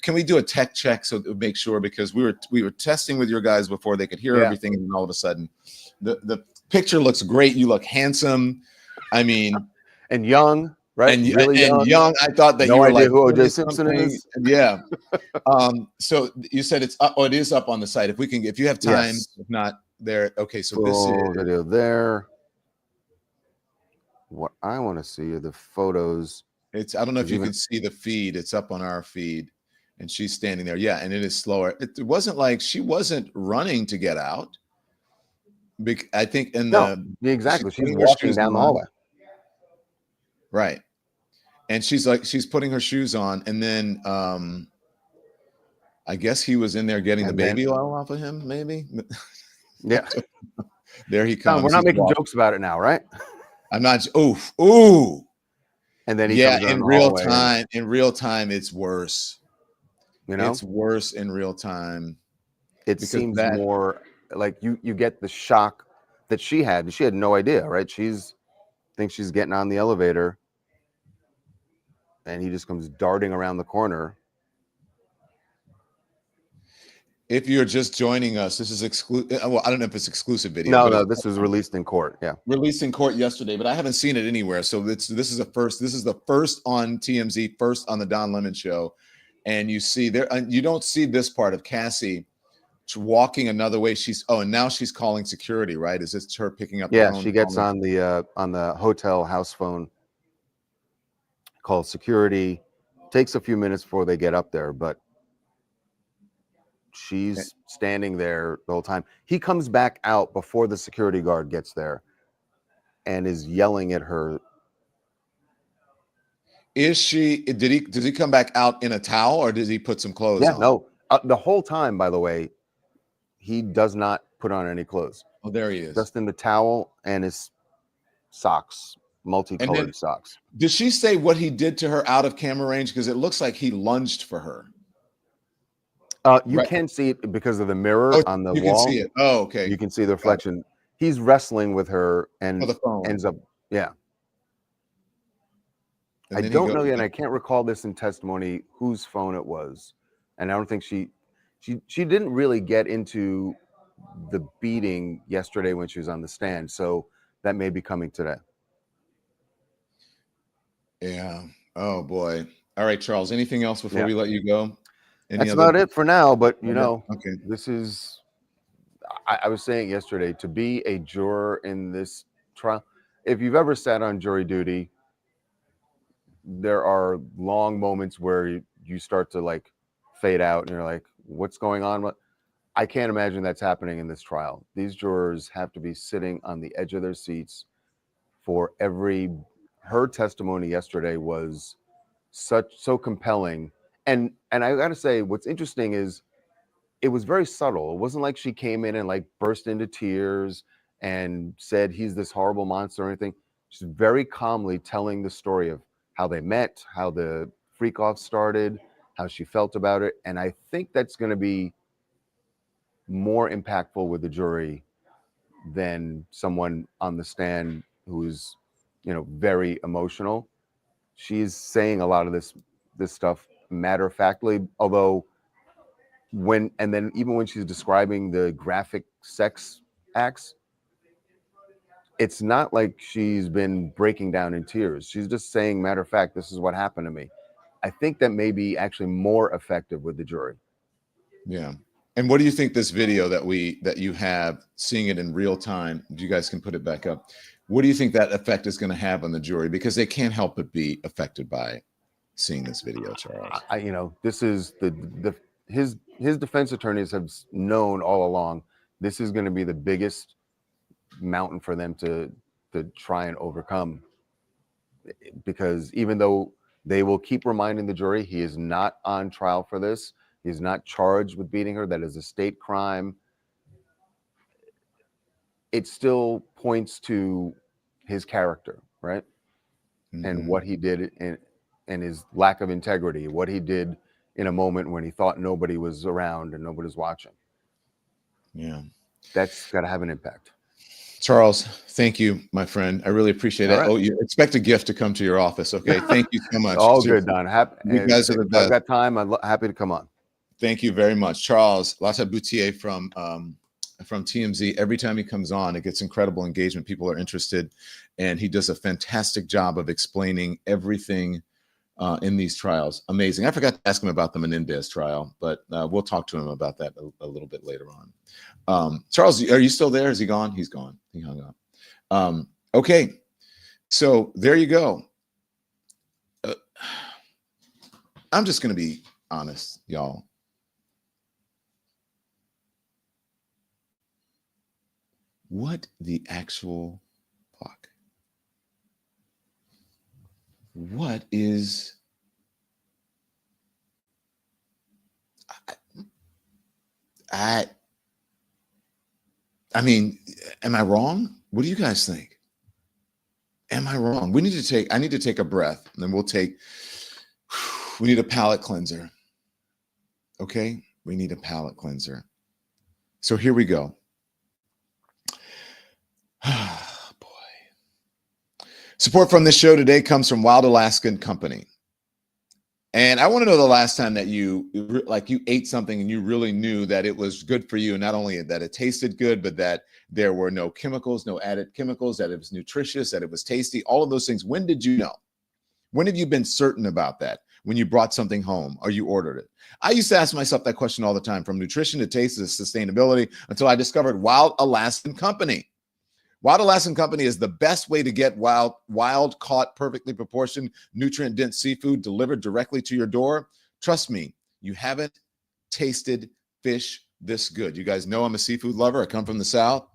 Can we do a tech check so to make sure? Because we were testing with your guys before they could hear everything, and all of a sudden, the picture looks great. You look handsome. I mean, and young. Right, and really young. I thought that no you were idea like, who O.J. Simpson is. Yeah. So you said it's up. Oh, it is up on the site. If you have time, if not there. Okay, so this is video there. What I want to see are the photos. I don't know if you can see the feed. It's up on our feed, and she's standing there. Yeah, and it is slower. It wasn't like she wasn't running to get out. I think exactly. She's walking down the hallway. Right. And she's putting her shoes on, and then I guess he was in there getting the baby oil off of him, maybe. Yeah. There he comes. We're not making jokes about it now, right? I'm not. Ooh. And then he comes in real time. In real time, it's worse. You know, it's worse in real time. It seems more like you get the shock that she had. She had no idea, right? Thinks she's getting on the elevator, and he just comes darting around the corner. If you're just joining us, this is exclusive. Well, I don't know if it's exclusive video. No, this was released in court. Yeah, released in court yesterday, but I haven't seen it anywhere. So this is a first. This is the first on TMZ, first on the Don Lemon Show, and you see there. You don't see this part of Cassie walking another way. And now she's calling security, right? Is this her picking up? Yeah, she gets on the hotel house phone, calls security. Takes a few minutes before they get up there, but she's standing there the whole time. He comes back out before the security guard gets there and is yelling at her. Does he come back out in a towel, or does he put some clothes on? No. The whole time, by the way, he does not put on any clothes. Oh, there he is. Just in the towel and his socks, multicolored socks. Did she say what he did to her out of camera range? Because it looks like he lunged for her. You can see it because of the mirror on the wall. You can see it. Oh, okay. You can see the reflection. He's wrestling with her and ends up, I don't know yet, and I can't recall this in testimony whose phone it was. And I don't think she didn't really get into the beating yesterday when she was on the stand. So that may be coming today. Yeah. Oh boy. All right, Charles. Anything else before Yeah. we let you go? That's about it for now. But you know, Okay. this is. I was saying yesterday, to be a juror in this trial, if you've ever sat on jury duty, there are long moments where you start to like fade out and you're like, what's going on? I can't imagine that's happening in this trial. These jurors have to be sitting on the edge of their seats for her testimony yesterday was so compelling. And I gotta say, what's interesting is it was very subtle. It wasn't like she came in and like burst into tears and said he's this horrible monster or anything. She's very calmly telling the story of how they met, how the freak off started, how she felt about it. And I think that's going to be more impactful with the jury than someone on the stand who's, you know, very emotional. She's saying a lot of this stuff matter of factly, although even when she's describing the graphic sex acts, it's not like she's been breaking down in tears. She's just saying, matter of fact, this is what happened to me. I think that may be actually more effective with the jury. Yeah. And what do you think this video that you have, seeing it in real time, you guys can put it back up. What do you think that effect is going to have on the jury? Because they can't help but be affected by seeing this video, Charles. You know, this is his defense attorneys have known all along this is going to be the biggest mountain for them to try and overcome, because even though they will keep reminding the jury he is not on trial for this, he's not charged with beating her, that is a state crime, it still points to his character, right? Mm-hmm. And what he did and his lack of integrity, what he did in a moment when he thought nobody was around and nobody's watching. Yeah. That's got to have an impact. Charles, thank you, my friend. I really appreciate it. Right. Oh, you expect a gift to come to your office. Okay. Thank you so much. All good, Don. You guys are the best. I've got time. I'm happy to come on. Thank you very much. Charles Latibeaudiere from TMZ. Every time he comes on, it gets incredible engagement. People are interested, and he does a fantastic job of explaining everything in these trials. Amazing. I forgot to ask him about the Menendez trial, but we'll talk to him about that a little bit later on. Charles, are you still there? Is he gone? He's gone. He hung up. Okay. So there you go. I'm just going to be honest, y'all. What the actual fuck? What is... I mean, am I wrong? What do you guys think? Am I wrong? I need to take a breath, and then we need a palate cleanser. Okay? We need a palate cleanser. So here we go. Oh, boy. Support from this show today comes from Wild Alaskan Company. And I want to know the last time that you ate something and you really knew that it was good for you. And not only that it tasted good, but that there were no chemicals, no added chemicals, that it was nutritious, that it was tasty, all of those things. When did you know? When have you been certain about that? When you brought something home or you ordered it? I used to ask myself that question all the time, from nutrition to taste to sustainability, until I discovered Wild Alaskan Company. Wild Alaskan Company is the best way to get wild caught, perfectly proportioned, nutrient-dense seafood delivered directly to your door. Trust me, you haven't tasted fish this good. You guys know I'm a seafood lover. I come from the South.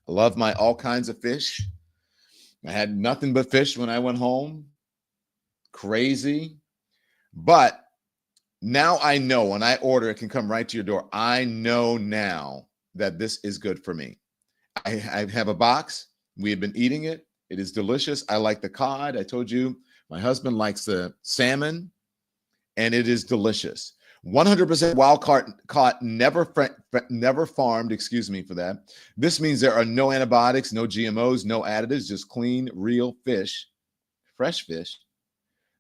I love my all kinds of fish. I had nothing but fish when I went home. Crazy. But now I know when I order, it can come right to your door. I know now that this is good for me. I have a box. We have been eating it. It is delicious. I like the cod. I told you my husband likes the salmon, and it is delicious. 100% wild caught, never farmed. Excuse me for that. This means there are no antibiotics, no GMOs, no additives, just clean, real fish, fresh fish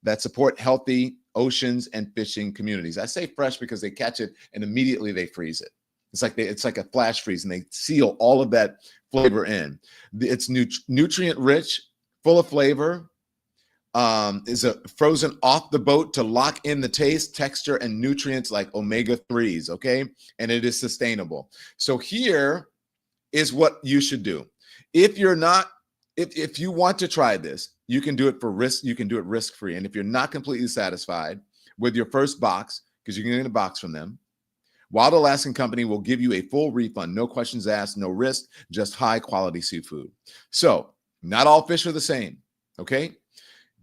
that support healthy oceans and fishing communities. I say fresh because they catch it and immediately they freeze it. It's like a flash freeze, and they seal all of that flavor in. It's nutrient rich, full of flavor. Is a frozen off the boat to lock in the taste, texture, and nutrients like omega-3s, okay? And it is sustainable. So here is what you should do. If you're not, if you want to try this, you can do it for risk, you can do it risk-free. And if you're not completely satisfied with your first box, because you're getting a box from them, Wild Alaskan Company will give you a full refund, no questions asked, no risk, just high-quality seafood. So not all fish are the same, okay?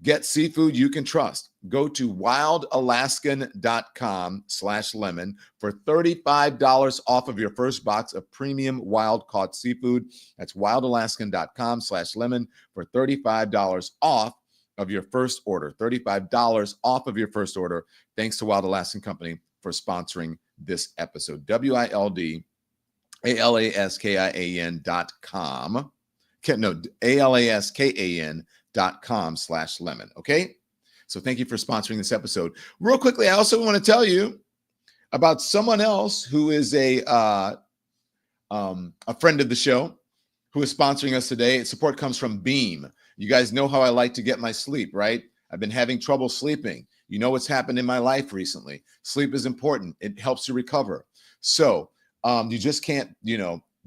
Get seafood you can trust. Go to wildalaskan.com/lemon for $35 off of your first box of premium wild caught seafood. That's wildalaskan.com/lemon for $35 off of your first order. $35 off of your first order. Thanks to Wild Alaskan Company for sponsoring this episode. WILDALASKIAN.com. No, ALASKAN.com/lemon. Okay. So thank you for sponsoring this episode. Real quickly, I also want to tell you about someone else who is a friend of the show who is sponsoring us today. Support comes from Beam. You guys know how I like to get my sleep, right? I've been having trouble sleeping. You know what's happened in my life recently. Sleep is important. It helps you recover. So you just can't,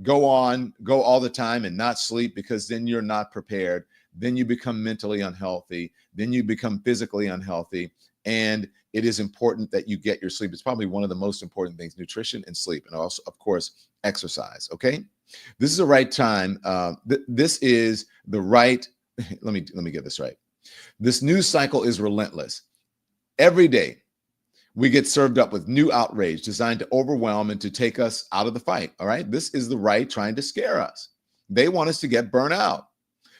go all the time and not sleep, because then you're not prepared. Then you become mentally unhealthy. Then you become physically unhealthy. And it is important that you get your sleep. It's probably one of the most important things: nutrition and sleep, and also, of course, exercise. Okay. This is the right time. This is the right. Let me get this right. This news cycle is relentless. Every day, we get served up with new outrage designed to overwhelm and to take us out of the fight. All right. This is the right trying to scare us. They want us to get burnt out.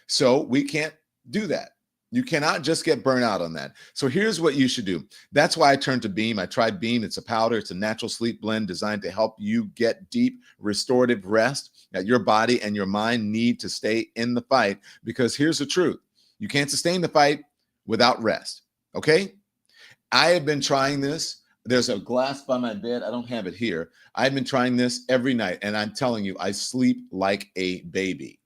So we can't do that. You cannot just get burnt out on that. So here's what you should do. That's why I turned to Beam. I tried Beam. It's a powder. It's a natural sleep blend designed to help you get deep, restorative rest that your body and your mind need to stay in the fight. Because here's the truth. You can't sustain the fight without rest. Okay? I have been trying this. There's a glass by my bed. I don't have it here. I've been trying this every night, and I'm telling you, I sleep like a baby.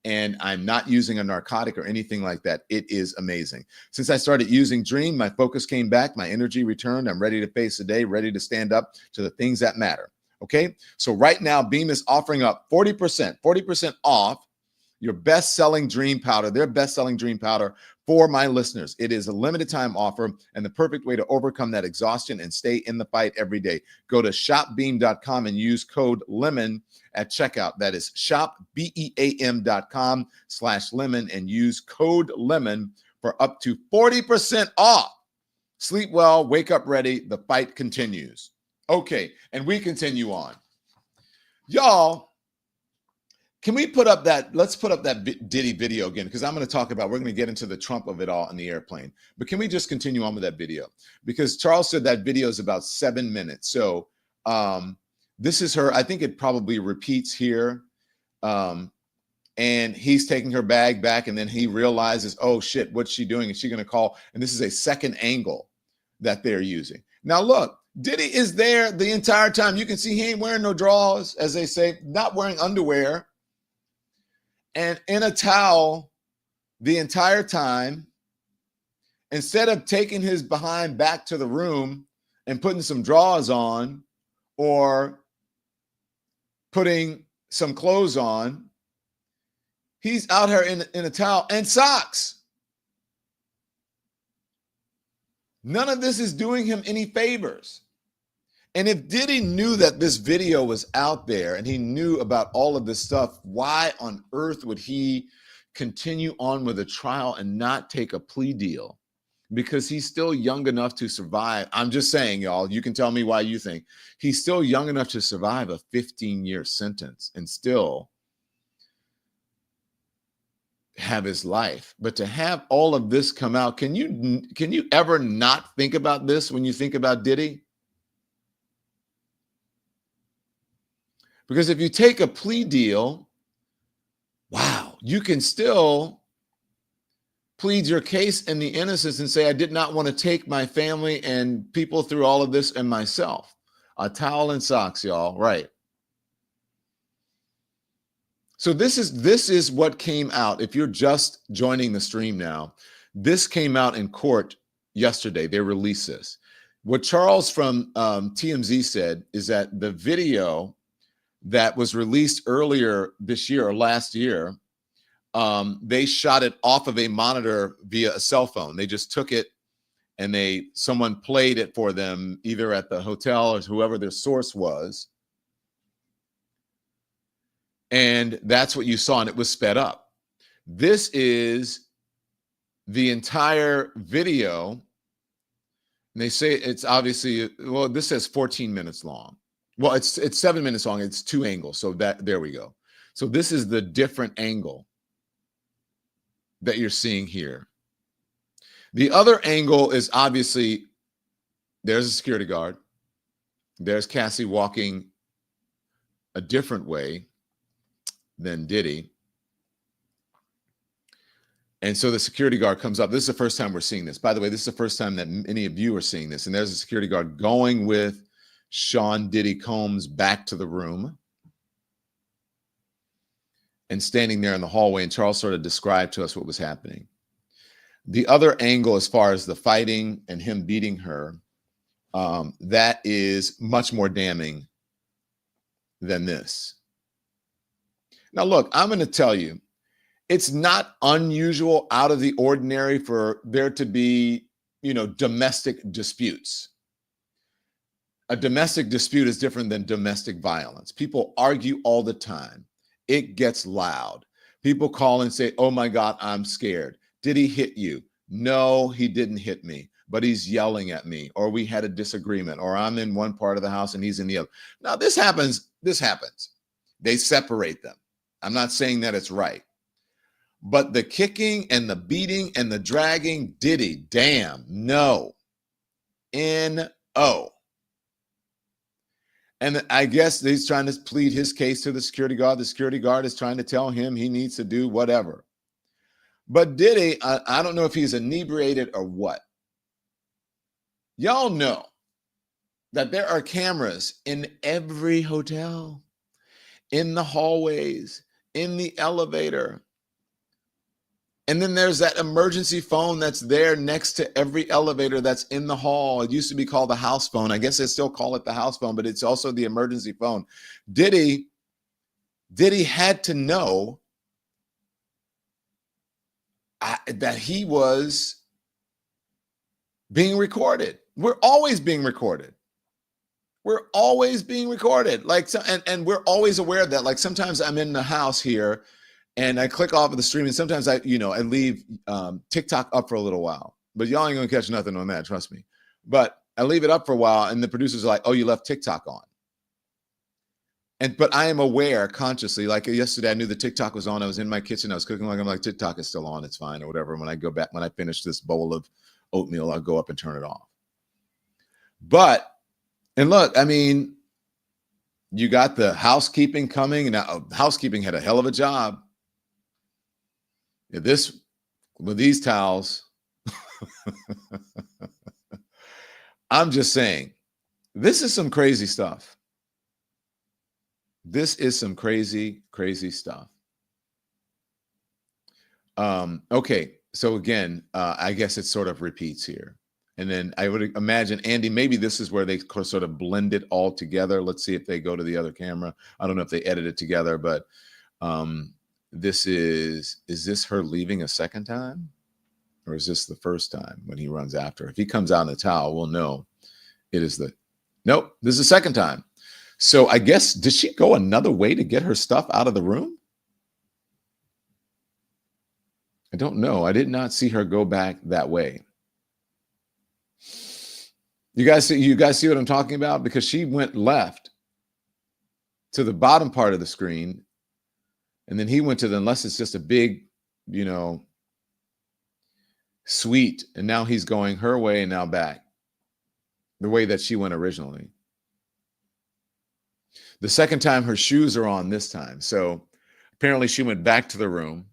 And I'm not using a narcotic or anything like that. It is amazing. Since I started using Dream, my focus came back, my energy returned. I'm ready to face the day, ready to stand up to the things that matter. Okay? So right now, Beam is offering up 40% off your best-selling Dream powder, their best-selling Dream powder for my listeners. It is a limited time offer and the perfect way to overcome that exhaustion and stay in the fight every day. Go to shopbeam.com and use code LEMON at checkout. That is shopbeam.com/lemon and use code LEMON for up to 40% off. Sleep well, wake up ready. The fight continues. Okay, and we continue on. Y'all, can we put up that, let's put up that Diddy video again, because I'm going to talk about, we're going to get into the Trump of it all in the airplane. But can we just continue on with that video? Because Charles said that video is about 7 minutes. So this is her. I think it probably repeats here. And he's taking her bag back, and then he realizes, oh shit, what's she doing? Is she going to call? And this is a second angle that they're using. Now look, Diddy is there the entire time. You can see he ain't wearing no drawers, as they say, not wearing underwear, and in a towel the entire time. Instead of taking his behind back to the room and putting some drawers on or putting some clothes on, he's out here in a towel and socks. None of this is doing him any favors. And if Diddy knew that this video was out there and he knew about all of this stuff, why on earth would he continue on with a trial and not take a plea deal? Because he's still young enough to survive. I'm just saying, y'all, you can tell me why you think. He's still young enough to survive a 15-year sentence and still have his life. But to have all of this come out, can you ever not think about this when you think about Diddy? Because if you take a plea deal, wow, you can still plead your case in the innocence and say, I did not want to take my family and people through all of this and myself. A towel and socks, y'all. Right. So this is what came out. If you're just joining the stream now, this came out in court yesterday. They released this. What Charles from TMZ said is that the video that was released earlier this year or last year, they shot it off of a monitor via a cell phone. They just took it and someone played it for them either at the hotel or whoever their source was. And that's what you saw, and it was sped up. This is the entire video. And they say it's obviously, well, this says 14 minutes long. Well, it's 7 minutes long. It's 2 angles. So there we go. So this is the different angle that you're seeing here. The other angle is obviously, there's a security guard. There's Cassie walking a different way than Diddy. And so the security guard comes up. This is the first time we're seeing this. By the way, this is the first time that any of you are seeing this. And there's a security guard going with Sean Diddy Combs back to the room and standing there in the hallway. And Charles sort of described to us what was happening. The other angle, as far as the fighting and him beating her, that is much more damning than this. Now, look, I'm going to tell you, it's not unusual, out of the ordinary for there to be, domestic disputes. A domestic dispute is different than domestic violence. People argue all the time. It gets loud. People call and say, oh my God, I'm scared. Did he hit you? No, he didn't hit me, but he's yelling at me, or we had a disagreement, or I'm in one part of the house and he's in the other. Now, this happens. They separate them. I'm not saying that it's right. But the kicking and the beating and the dragging, Diddy, damn, no. N-O. And I guess he's trying to plead his case to the security guard. The security guard is trying to tell him he needs to do whatever. But Diddy, I don't know if he's inebriated or what. Y'all know that there are cameras in every hotel, in the hallways, in the elevator. And then there's that emergency phone that's there next to every elevator that's in the hall. It used to be called the house phone. I guess they still call it the house phone, but it's also the emergency phone. Diddy had to know that he was being recorded. We're always being recorded. We're always being recorded. And we're always aware of that. Like, sometimes I'm in the house here and I click off of the stream, and sometimes I leave TikTok up for a little while. But y'all ain't gonna catch nothing on that, trust me. But I leave it up for a while, and the producers are like, oh, you left TikTok on. But I am aware consciously, like yesterday, I knew the TikTok was on. I was in my kitchen, I was cooking, I'm like, TikTok is still on, it's fine, or whatever. When I go back, when I finish this bowl of oatmeal, I'll go up and turn it off. And look, I mean, you got the housekeeping coming, and now housekeeping had a hell of a job. With these towels, I'm just saying, this is some crazy stuff. This is some crazy, crazy stuff. Okay, so again, I guess it sort of repeats here. And then I would imagine, Andy, maybe this is where they sort of blend it all together. Let's see if they go to the other camera. I don't know if they edit it together, but is this her leaving a second time? Or is this the first time when he runs after her? If he comes out in the towel, we'll know it is nope, this is the second time. So I guess, did she go another way to get her stuff out of the room? I don't know. I did not see her go back that way. You guys see what I'm talking about? Because she went left to the bottom part of the screen, and then he went to unless it's just a big, suite, and now he's going her way and now back the way that she went originally. The second time, her shoes are on this time. So apparently she went back to the room.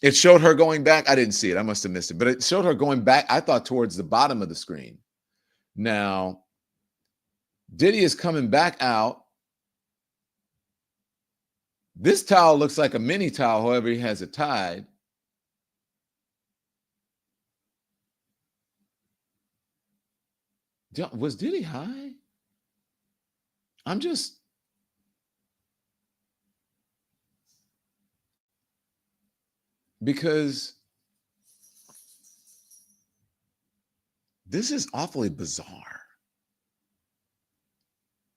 It showed her going back. I didn't see it. I must have missed it. But it showed her going back, I thought, towards the bottom of the screen. Now, Diddy is coming back out, This towel looks like a mini towel, however he has it tied. Was Diddy high? I'm just... Because this is awfully bizarre.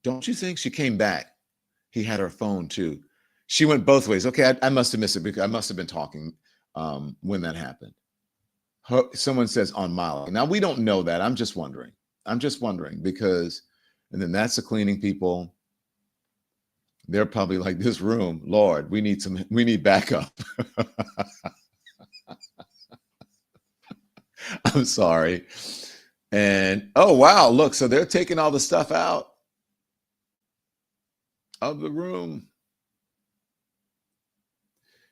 Don't you think? She came back. He had her phone too. She went both ways. Okay, I must have missed it because I must have been talking when that happened. Someone says on Molly. Now, we don't know that. I'm just wondering. Because, and then that's the cleaning people. They're probably like, this room, Lord, we need backup. I'm sorry. And oh, wow, look, so they're taking all the stuff out of the room.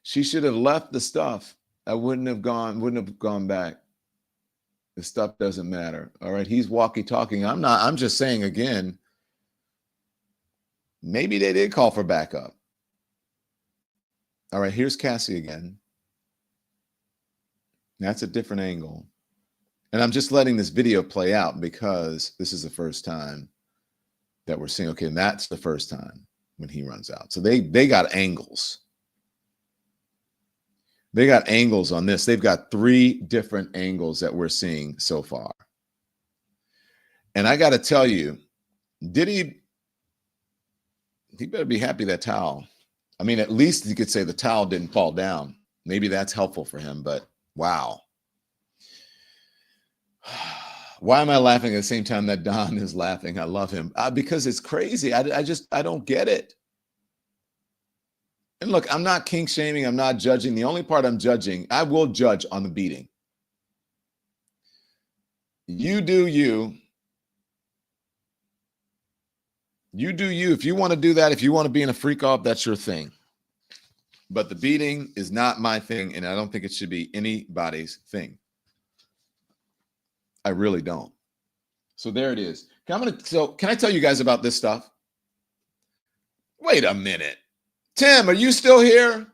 She should have left the stuff. I wouldn't have gone back. The stuff doesn't matter. All right, he's walkie-talking. I'm just saying again, maybe they did call for backup. All right, here's Cassie again. That's a different angle. And I'm just letting this video play out because this is the first time that we're seeing, okay, and that's the first time when he runs out. So they got angles. They got angles on this. They've got 3 different angles that we're seeing so far. And I got to tell you, Diddy, he better be happy that towel. I mean, at least you could say the towel didn't fall down. Maybe that's helpful for him, but wow. Why am I laughing at the same time that Don is laughing? I love him because it's crazy. I don't get it. And look, I'm not kink shaming. I'm not judging. The only part I'm judging, I will judge on the beating. You do you. You do you. If you want to do that, if you want to be in a freak off, that's your thing. But the beating is not my thing, and I don't think it should be anybody's thing. I really don't. So there it is. Can I tell you guys about this stuff? Wait a minute. Tim, are you still here?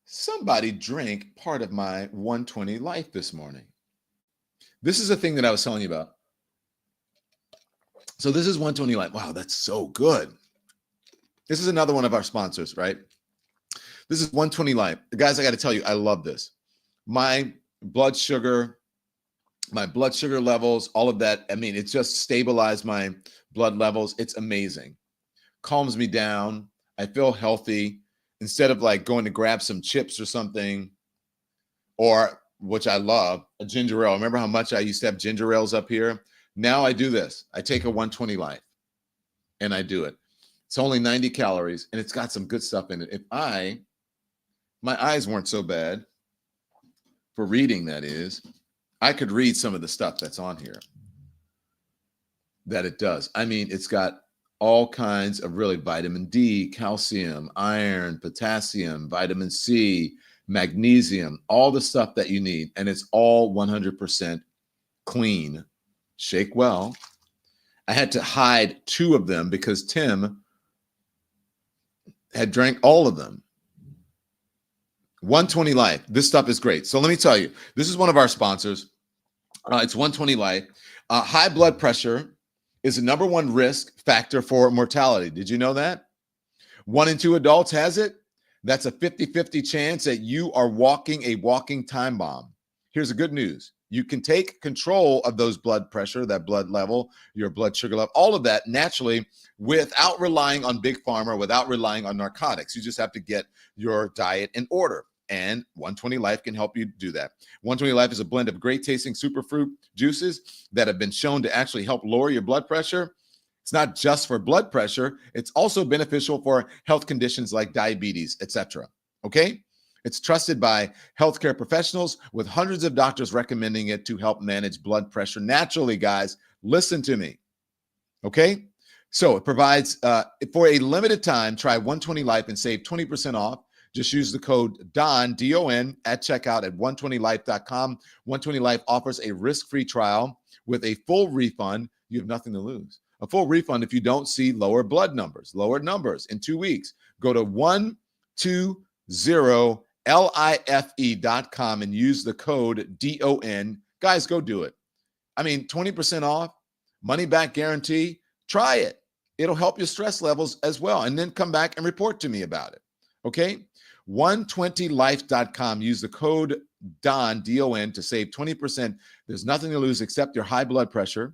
Somebody drank part of my 120 Life this morning. This is a thing that I was telling you about. So this is 120 Life. Wow, that's so good. This is another one of our sponsors, right? This is 120 Life. Guys, I got to tell you, I love this. My blood sugar levels, all of that. I mean, it just stabilized my blood levels. It's amazing. Calms me down. I feel healthy. Instead of like going to grab some chips or something, or which I love, a ginger ale. Remember how much I used to have ginger ales up here? Now I do this. I take a 120 Life and I do it. It's only 90 calories and it's got some good stuff in it. If my eyes weren't so bad for reading, that is, I could read some of the stuff that's on here that it does. I mean, it's got all kinds of really vitamin D, calcium, iron, potassium, vitamin C, magnesium, all the stuff that you need. And it's all 100% clean. Shake well. I had to hide 2 of them because Tim had drank all of them. 120 Life. This stuff is great. So let me tell you, this is one of our sponsors. It's 120 Life. High blood pressure is the #1 risk factor for mortality. Did you know that? 1 in 2 adults has it. That's a 50-50 chance that you are walking a walking time bomb. Here's the good news. You can take control of those blood pressure, that blood level, your blood sugar level, all of that naturally without relying on Big Pharma, without relying on narcotics. You just have to get your diet in order. And 120 Life can help you do that. 120 Life is a blend of great tasting superfruit juices that have been shown to actually help lower your blood pressure. It's not just for blood pressure. It's also beneficial for health conditions like diabetes, etc. Okay? It's trusted by healthcare professionals with hundreds of doctors recommending it to help manage blood pressure naturally, guys. Listen to me. Okay? So it provides, for a limited time, try 120 Life and save 20% off. Just use the code DON, D-O-N, at checkout at 120life.com. 120 Life offers a risk-free trial with a full refund. You have nothing to lose. A full refund if you don't see lower numbers in 2 weeks. Go to 120life.com and use the code DON. Guys, go do it. I mean, 20% off, money back guarantee. Try it. It'll help your stress levels as well. And then come back and report to me about it. Okay? 120life.com. Use the code DON, D-O-N, to save 20%. There's nothing to lose except your high blood pressure.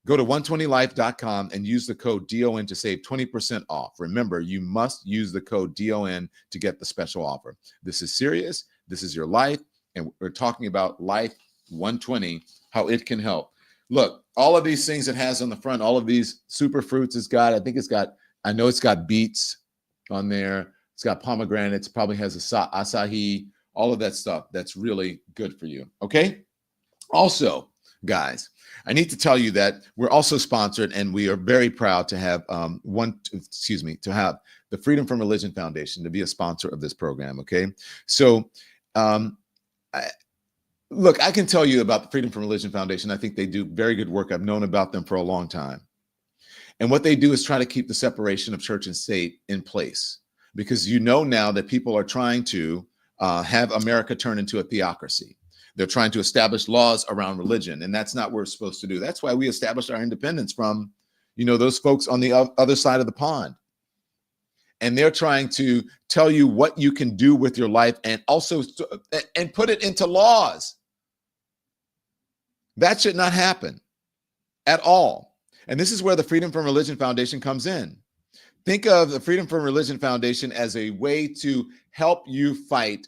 Go to 120life.com and use the code DON to save 20% off. Remember, you must use the code DON to get the special offer. This is serious. This is your life. And we're talking about Life 120, how it can help. Look, all of these things it has on the front, all of these super fruits it's got. I know it's got beets on there. It's got pomegranates, probably has acai, all of that stuff. That's really good for you. Okay. Also, guys, I need to tell you that we're also sponsored, and we are very proud to have to have the Freedom from Religion Foundation to be a sponsor of this program. Okay. So, look, I can tell you about the Freedom from Religion Foundation. I think they do very good work. I've known about them for a long time. And what they do is try to keep the separation of church and state in place, because you know now that people are trying to have America turn into a theocracy. They're trying to establish laws around religion, and that's not what we're supposed to do. That's why we established our independence from, those folks on the other side of the pond. And they're trying to tell you what you can do with your life and also and put it into laws. That should not happen at all. And this is where the Freedom from Religion Foundation comes in. Think of the Freedom from Religion Foundation as a way to help you fight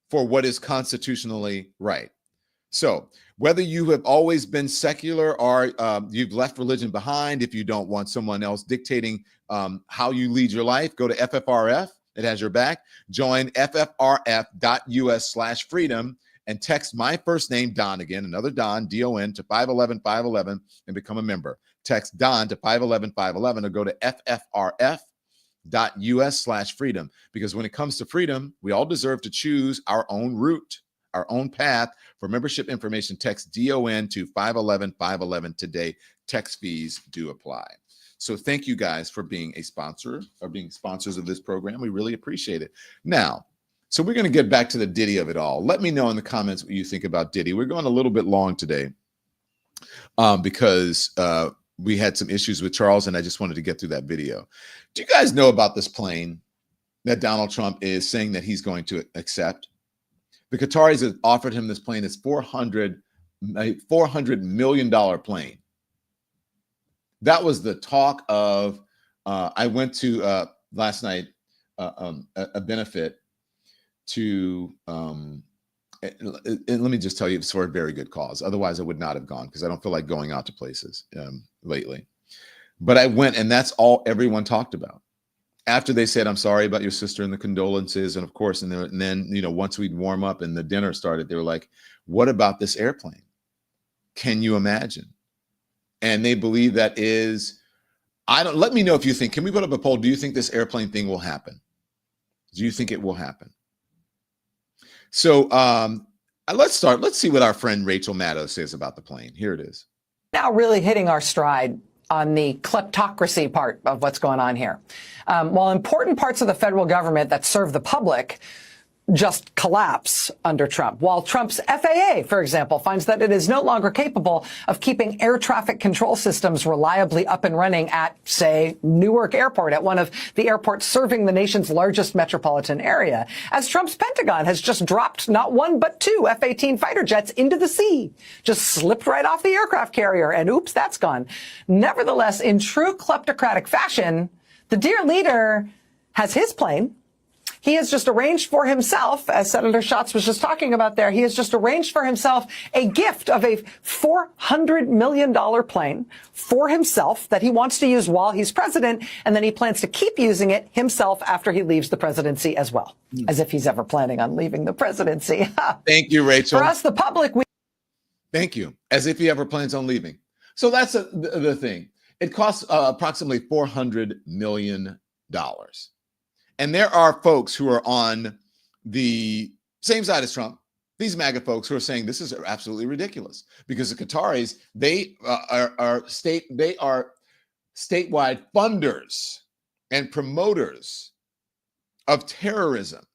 for what is constitutionally right. So whether you have always been secular or you've left religion behind, if you don't want someone else dictating how you lead your life, go to FFRF. It has your back. Join ffrf.us/freedom and text my first name, Don, again, another Don, D-O-N, to 511-511 and become a member. Text Don to 511-511 or go to ffrf.us/freedom, because when it comes to freedom, we all deserve to choose our own route, our own path. For membership information, text DON to 511-511 today. Text fees do apply. So thank you guys for being a sponsor or being sponsors of this program. We really appreciate it. Now, so we're going to get back to the Diddy of it all. Let me know in the comments what you think about Diddy. We're going a little bit long today because we had some issues with Charles, and I just wanted to get through that video. Do you guys know about this plane that Donald Trump is saying that he's going to accept? The Qataris have offered him this plane. It's $400 million plane. That was the talk of, I went to last night, a benefit to, and let me just tell you, it's for a very good cause. Otherwise I would not have gone, because I don't feel like going out to places lately. But I went, and that's all everyone talked about. After they said, I'm sorry about your sister and the condolences. And of course, and then, once we'd warm up and the dinner started, they were like, what about this airplane? Can you imagine? And they believe that is, let me know if you think, can we put up a poll? Do you think this airplane thing will happen? Do you think it will happen? So let's start. Let's see what our friend Rachel Maddow says about the plane. Here it is. Now really hitting our stride on the kleptocracy part of what's going on here. While important parts of the federal government that serve the public just collapse under Trump, while Trump's FAA, for example, finds that it is no longer capable of keeping air traffic control systems reliably up and running at, say, Newark Airport, at one of the airports serving the nation's largest metropolitan area, as Trump's Pentagon has just dropped not one but two F-18 fighter jets into the sea, just slipped right off the aircraft carrier, and oops, that's gone. Nevertheless, in true kleptocratic fashion, the dear leader has his plane. He has just arranged for himself, as Senator Schatz was just talking about there, he has just arranged for himself a gift of a $400 million plane for himself that he wants to use while he's president, and then he plans to keep using it himself after he leaves the presidency as well, as if he's ever planning on leaving the presidency. Thank you, Rachel. For us, the public, Thank you. As if he ever plans on leaving. So that's the thing. It costs approximately $400 million. And there are folks who are on the same side as Trump, These MAGA folks who are saying this is absolutely ridiculous because the Qataris, they are statewide funders and promoters of terrorism.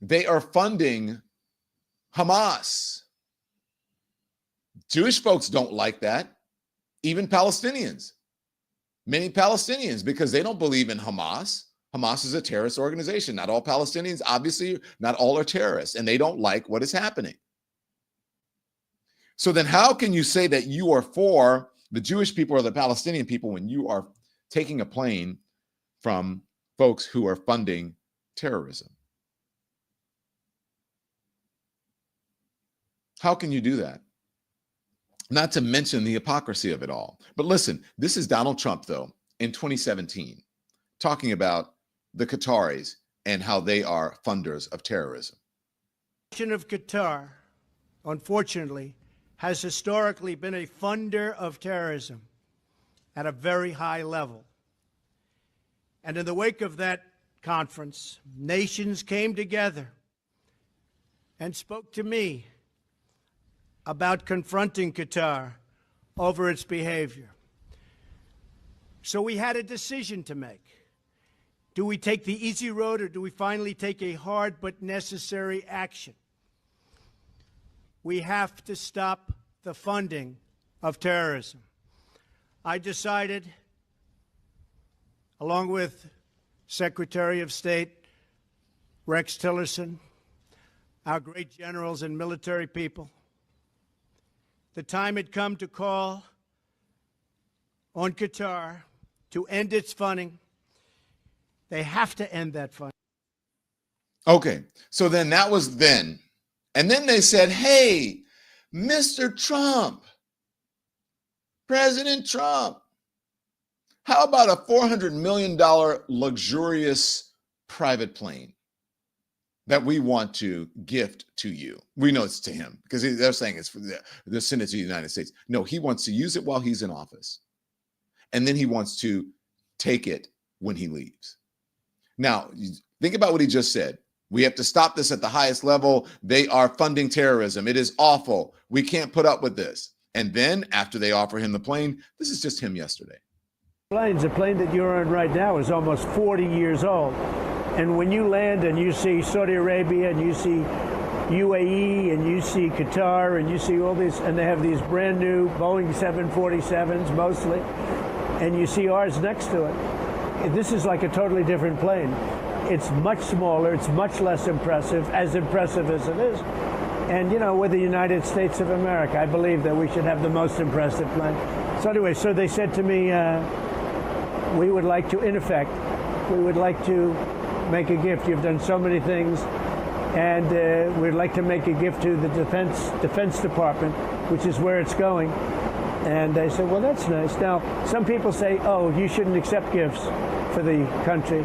They are funding Hamas. Jewish folks don't like that. Even Palestinians. Many Palestinians, because they don't believe in Hamas. Hamas is a terrorist organization. Not all Palestinians, obviously, not all are terrorists, and they don't like what is happening. So then how can you say that you are for the Jewish people or the Palestinian people when you are taking a plane from folks who are funding terrorism? How can you do that? Not to mention the hypocrisy of it all. But listen, this is Donald Trump, though, in 2017, talking about the Qataris and how they are funders of terrorism. The nation of Qatar, unfortunately, has historically been a funder of terrorism at a very high level. And in the wake of that conference, nations came together and spoke to me about confronting Qatar over its behavior. So we had a decision to make. Do we take the easy road, or do we finally take a hard but necessary action? We have to stop the funding of terrorism. I decided, along with Secretary of State Rex Tillerson, our great generals and military people, the time had come to call on Qatar to end its funding. They have to end that funding. Okay, so then that was then. And then they said, hey, Mr. Trump, President Trump, how about a $400 million luxurious private plane that we want to gift to you? We know it's to him because they're saying it's for the Senate of the United States. No, he wants to use it while he's in office. And then he wants to take it when he leaves. Now, think about what he just said. We have to stop this at the highest level. They are funding terrorism. It is awful. We can't put up with this. And then after they offer him the plane, this is just him yesterday. The plane that you're on right now is almost 40 years old. And when you land and you see Saudi Arabia and you see UAE and you see Qatar and you see all these, and they have these brand new Boeing 747s mostly, and you see ours next to it, this is like a totally different plane. It's much smaller, it's much less impressive as it is. And, you know, we're the United States of America. I believe that we should have the most impressive plane. So anyway, so they said to me, we would like to, in effect, we would like to make a gift. You've done so many things, and we'd like to make a gift to the Defense Department, which is where it's going. And I said, well, that's nice. Now, some people say, oh, you shouldn't accept gifts for the country.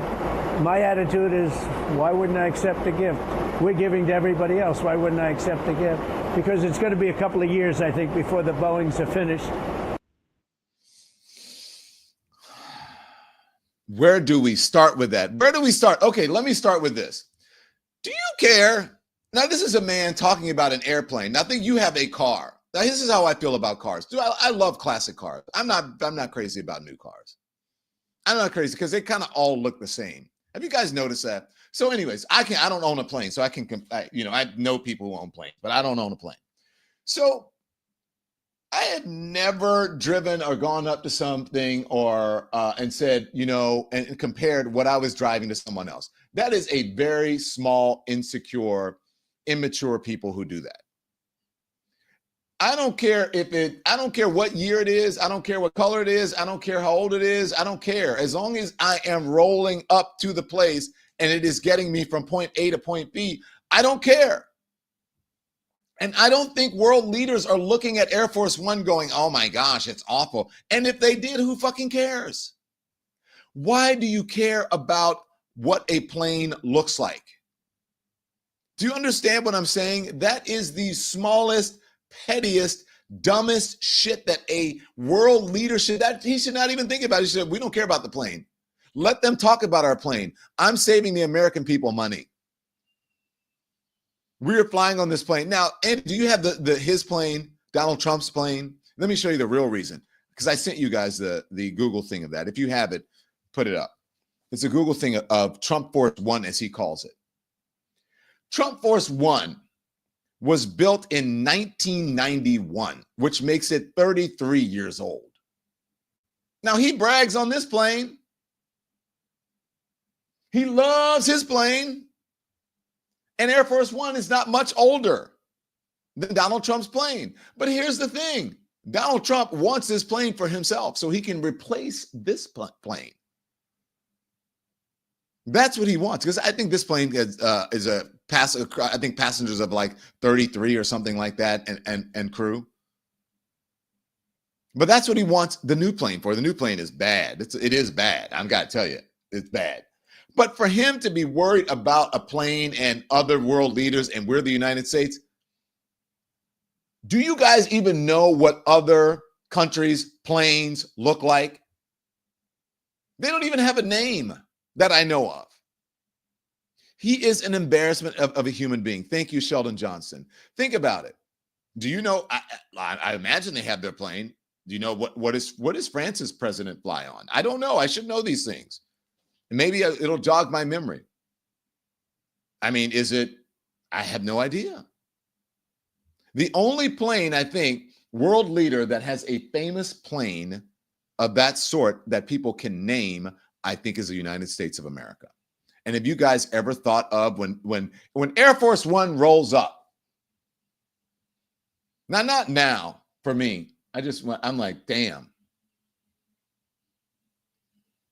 My attitude is, why wouldn't I accept a gift? We're giving to everybody else. Why wouldn't I accept a gift? Because it's going to be a couple of years, I think, before the Boeings are finished. Where do we start with that? Where do we start? Okay, let me start with this. Do you care? Now, this is a man talking about an airplane. Now, I think you have a car. Now, this is how I feel about cars. I love classic cars. I'm not crazy about new cars. I'm not crazy because they kind of all look the same. Have you guys noticed that? So anyways, I don't own a plane, so I know people who own planes, but I don't own a plane. So I have never driven or gone up to something or and said, and compared what I was driving to someone else. That is a very small, insecure, immature people who do that. I don't care I don't care what year it is. I don't care what color it is. I don't care how old it is. I don't care. As long as I am rolling up to the place and it is getting me from point A to point B, I don't care. And I don't think world leaders are looking at Air Force One going, oh my gosh, it's awful. And if they did, who fucking cares? Why do you care about what a plane looks like? Do you understand what I'm saying? That is the smallest, pettiest, dumbest shit that a world leader he should not even think about. He should, we don't care about the plane. Let them talk about our plane. I'm saving the American people money. We were flying on this plane. Now, Andy, do you have his plane, Donald Trump's plane? Let me show you the real reason, because I sent you guys the Google thing of that. If you have it, put it up. It's a Google thing of Trump Force One, as he calls it. Trump Force One was built in 1991, which makes it 33 years old. Now, he brags on this plane. He loves his plane. And Air Force One is not much older than Donald Trump's plane. But here's the thing. Donald Trump wants this plane for himself so he can replace this plane. That's what he wants, because I think this plane is I think passengers of like 33 or something like that, and crew. But that's what he wants the new plane for. The new plane is bad. It is bad. I've got to tell you, it's bad. But for him to be worried about a plane and other world leaders, and we're the United States, do you guys even know what other countries' planes look like? They don't even have a name that I know of. He is an embarrassment of a human being. Thank you, Sheldon Johnson. Think about it. Do you know, I imagine they have their plane. Do you know what does France's president fly on? I don't know. I should know these things. Maybe it'll jog my memory. I mean, I have no idea. The only plane, I think, world leader that has a famous plane of that sort that people can name, I think, is the United States of America. And have you guys ever thought of when Air Force One rolls up? Now, not now for me. I'm like, damn.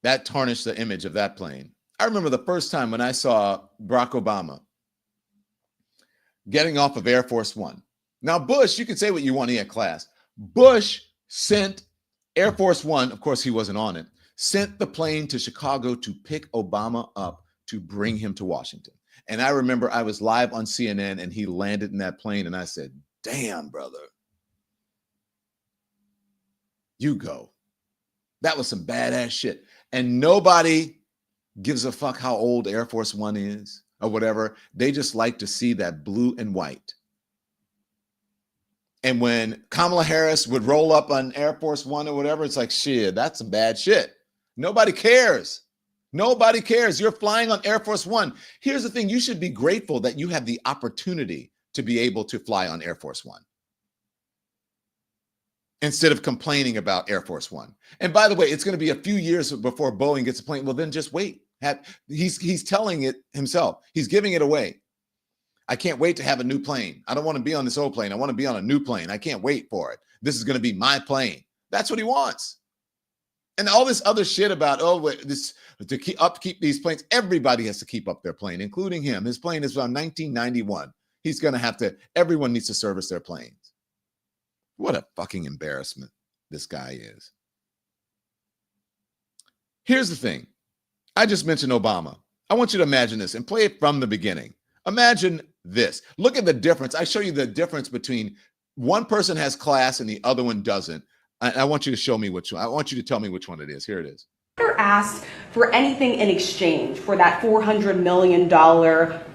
That tarnished the image of that plane. I remember the first time when I saw Barack Obama getting off of Air Force One. Now, Bush, you can say what you want, he had class. Bush sent Air Force One, of course he wasn't on it, sent the plane to Chicago to pick Obama up to bring him to Washington. And I remember I was live on CNN and he landed in that plane and I said, damn, brother, you go. That was some badass shit. And nobody gives a fuck how old Air Force One is or whatever. They just like to see that blue and white. And when Kamala Harris would roll up on Air Force One or whatever, it's like, shit, that's some bad shit. Nobody cares. Nobody cares. You're flying on Air Force One. Here's the thing. You should be grateful that you have the opportunity to be able to fly on Air Force One instead of complaining about Air Force One. And by the way, it's going to be a few years before Boeing gets a plane. Well, then just wait. He's telling it himself. He's giving it away. I can't wait to have a new plane. I don't want to be on this old plane. I want to be on a new plane. I can't wait for it. This is going to be my plane. That's what he wants. And all this other shit about, to keep these planes. Everybody has to keep up their plane, including him. His plane is from 1991. He's going to have to, everyone needs to service their planes. What a fucking embarrassment this guy is. Here's the thing. I just mentioned Obama. I want you to imagine this and play it from the beginning. Imagine this. Look at the difference. I show you the difference between one person has class and the other one doesn't. I want you to show me which one. I want you to tell me which one it is. Here it is. Asked for anything in exchange for that $400 million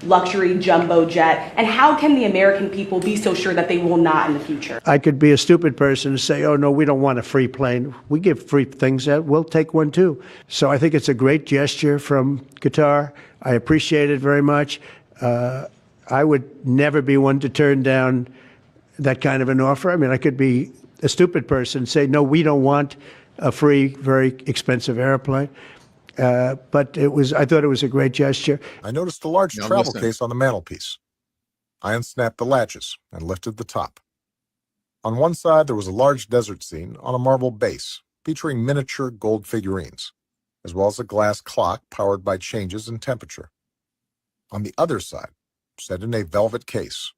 luxury jumbo jet, and how can the American people be so sure that they will not in the future? I could be a stupid person and say, oh, no, we don't want a free plane. We give free things out. We'll take one, too. So I think it's a great gesture from Qatar. I appreciate it very much. I would never be one to turn down that kind of an offer. I mean, I could be a stupid person and say, no, we don't want a free, very expensive airplane. But I thought it was a great gesture. I noticed a large travel case on the mantelpiece. I unsnapped the latches and lifted the top. On one side, there was a large desert scene on a marble base featuring miniature gold figurines, as well as a glass clock powered by changes in temperature. On the other side, set in a velvet case,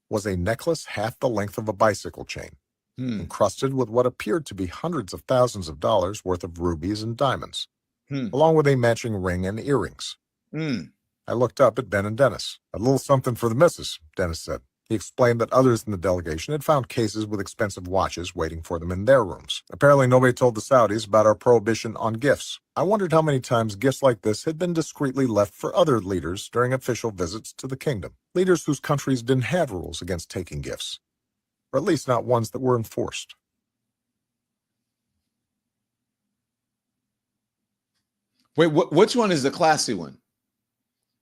was a necklace half the length of a bicycle chain, encrusted with what appeared to be hundreds of thousands of dollars worth of rubies and diamonds, along with a matching ring and earrings. I looked up at Ben and Dennis. A little something for the missus, Dennis said. He explained that others in the delegation had found cases with expensive watches waiting for them in their rooms. Apparently, nobody told the Saudis about our prohibition on gifts. I wondered how many times gifts like this had been discreetly left for other leaders during official visits to the kingdom. Leaders whose countries didn't have rules against taking gifts, or at least not ones that were enforced. Wait, which one is the classy one?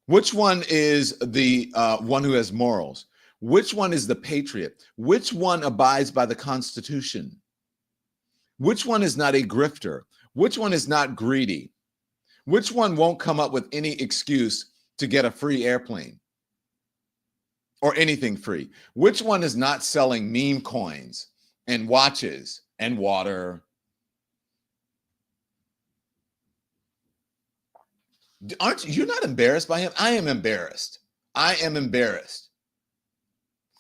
Which one is the one who has morals? Which one is the patriot? Which one abides by the Constitution? Which one is not a grifter? Which one is not greedy? Which one won't come up with any excuse to get a free airplane or anything free? Which one is not selling meme coins and watches and water? You're not embarrassed by him? I am embarrassed. I am embarrassed.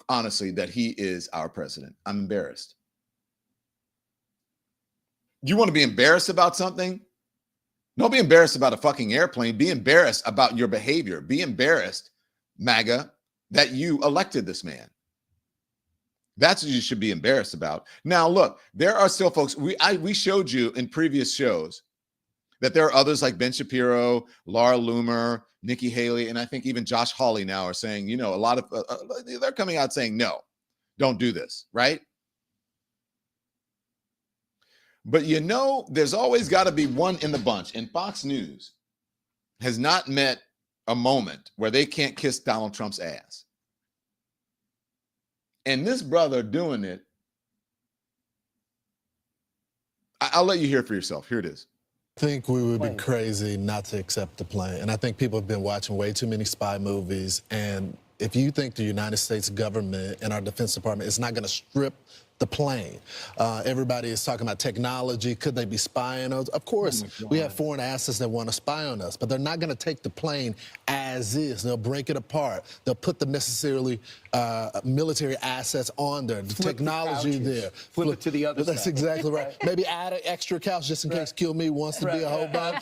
Honestly, that he is our president. I'm embarrassed. You want to be embarrassed about something? Don't be embarrassed about a fucking airplane. Be embarrassed about your behavior. Be embarrassed, MAGA, that you elected this man. That's what you should be embarrassed about. Now, look, there are still folks. We showed you in previous shows that there are others like Ben Shapiro, Laura Loomer, Nikki Haley, and I think even Josh Hawley now are saying, you know, a lot of they're coming out saying, no, don't do this, right? But you know, there's always got to be one in the bunch. And Fox News has not met a moment where they can't kiss Donald Trump's ass. And this brother doing it, I'll let you hear it for yourself. Here it is. I think we would be crazy not to accept the plane. And I think people have been watching way too many spy movies. And if you think the United States government and our Defense Department is not going to strip the plane, everybody is talking about technology. Could they be spying on us? Of course, we have foreign assets that want to spy on us, but they're not going to take the plane as is. They'll break it apart. They'll put the necessarily military assets on there, the technology there. Flip it to the other side. That's exactly right. Maybe add an extra couch just in case Kill Me wants to be a hobo.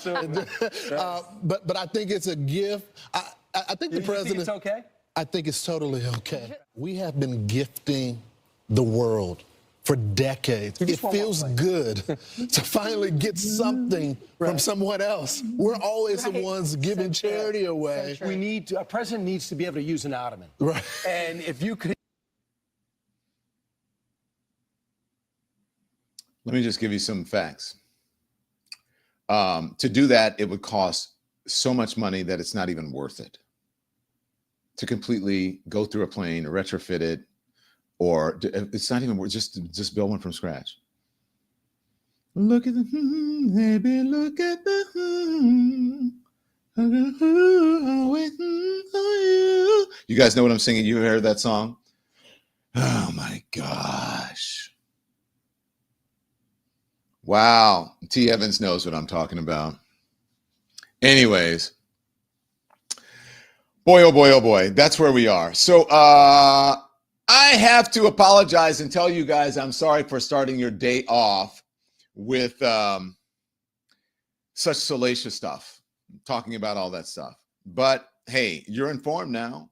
But I think it's a gift. I think the president. Think it's okay? I think it's totally okay. We have been gifting the world for decades. It feels good to finally get something from someone else. We're always the ones giving charity away. A president needs to be able to use an ottoman. Right. And if you could. Let me just give you some facts. To do that, it would cost so much money that it's not even worth it. To completely go through a plane, retrofit it, or it's not even worth just build one from scratch. Look at the baby, look at the waiting for you. You guys know what I'm singing? You heard that song? Oh my gosh. Wow. T. Evans knows what I'm talking about. Anyways. Boy, oh boy, oh boy. That's where we are. So I have to apologize and tell you guys I'm sorry for starting your day off with such salacious stuff, talking about all that stuff. But hey, you're informed now.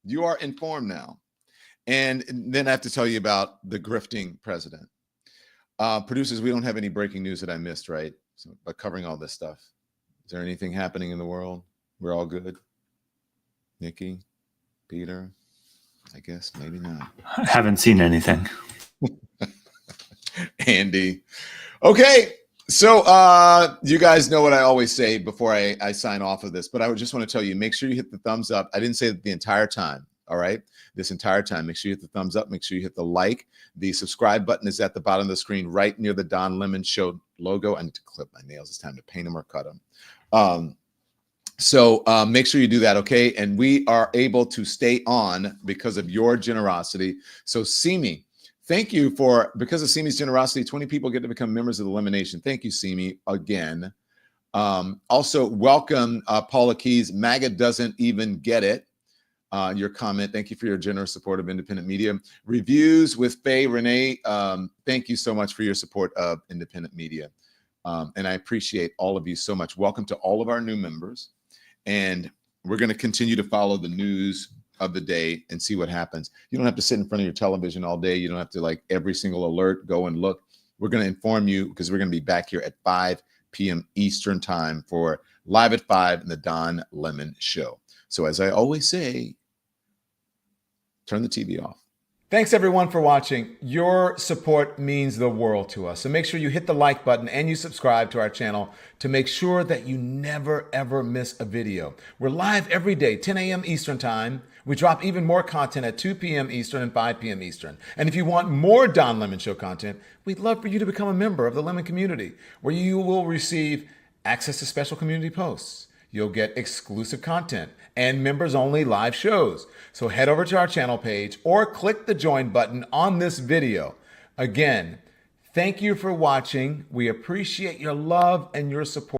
You are informed now. And then I have to tell you about the grifting president. Producers, we don't have any breaking news that I missed, right? So, but covering all this stuff. Is there anything happening in the world? We're all good? Nikki, Peter, I guess maybe not. I haven't seen anything. Andy. Okay. So you guys know what I always say before I sign off of this, but I would just want to tell you, make sure you hit the thumbs up. I didn't say that the entire time. All right. This entire time, make sure you hit the thumbs up. Make sure you hit the like. The subscribe button is at the bottom of the screen, right near the Don Lemon Show logo. I need to clip my nails. It's time to paint them or cut them. So make sure you do that, okay? And we are able to stay on because of your generosity. So Simi, thank you because of Simi's generosity, 20 people get to become members of the Lemon Nation. Thank you, Simi, again. Also, welcome, Paula Keys. MAGA doesn't even get it. Your comment. Thank you for your generous support of independent media. Reviews with Faye Renee. Thank you so much for your support of independent media. And I appreciate all of you so much. Welcome to all of our new members. And we're going to continue to follow the news of the day and see what happens. You don't have to sit in front of your television all day. You don't have to like every single alert go and look. We're going to inform you because we're going to be back here at 5 p.m. Eastern time for Live at 5 in the Don Lemon Show. So as I always say, turn the TV off. Thanks everyone for watching. Your support means the world to us. So make sure you hit the like button and you subscribe to our channel to make sure that you never ever miss a video. We're live every day, 10 a.m. Eastern time. We drop even more content at 2 p.m. Eastern and 5 p.m. Eastern. And if you want more Don Lemon Show content, we'd love for you to become a member of the Lemon community, where you will receive access to special community posts. You'll get exclusive content and members only live shows. So head over to our channel page or click the join button on this video. Again, thank you for watching. We appreciate your love and your support.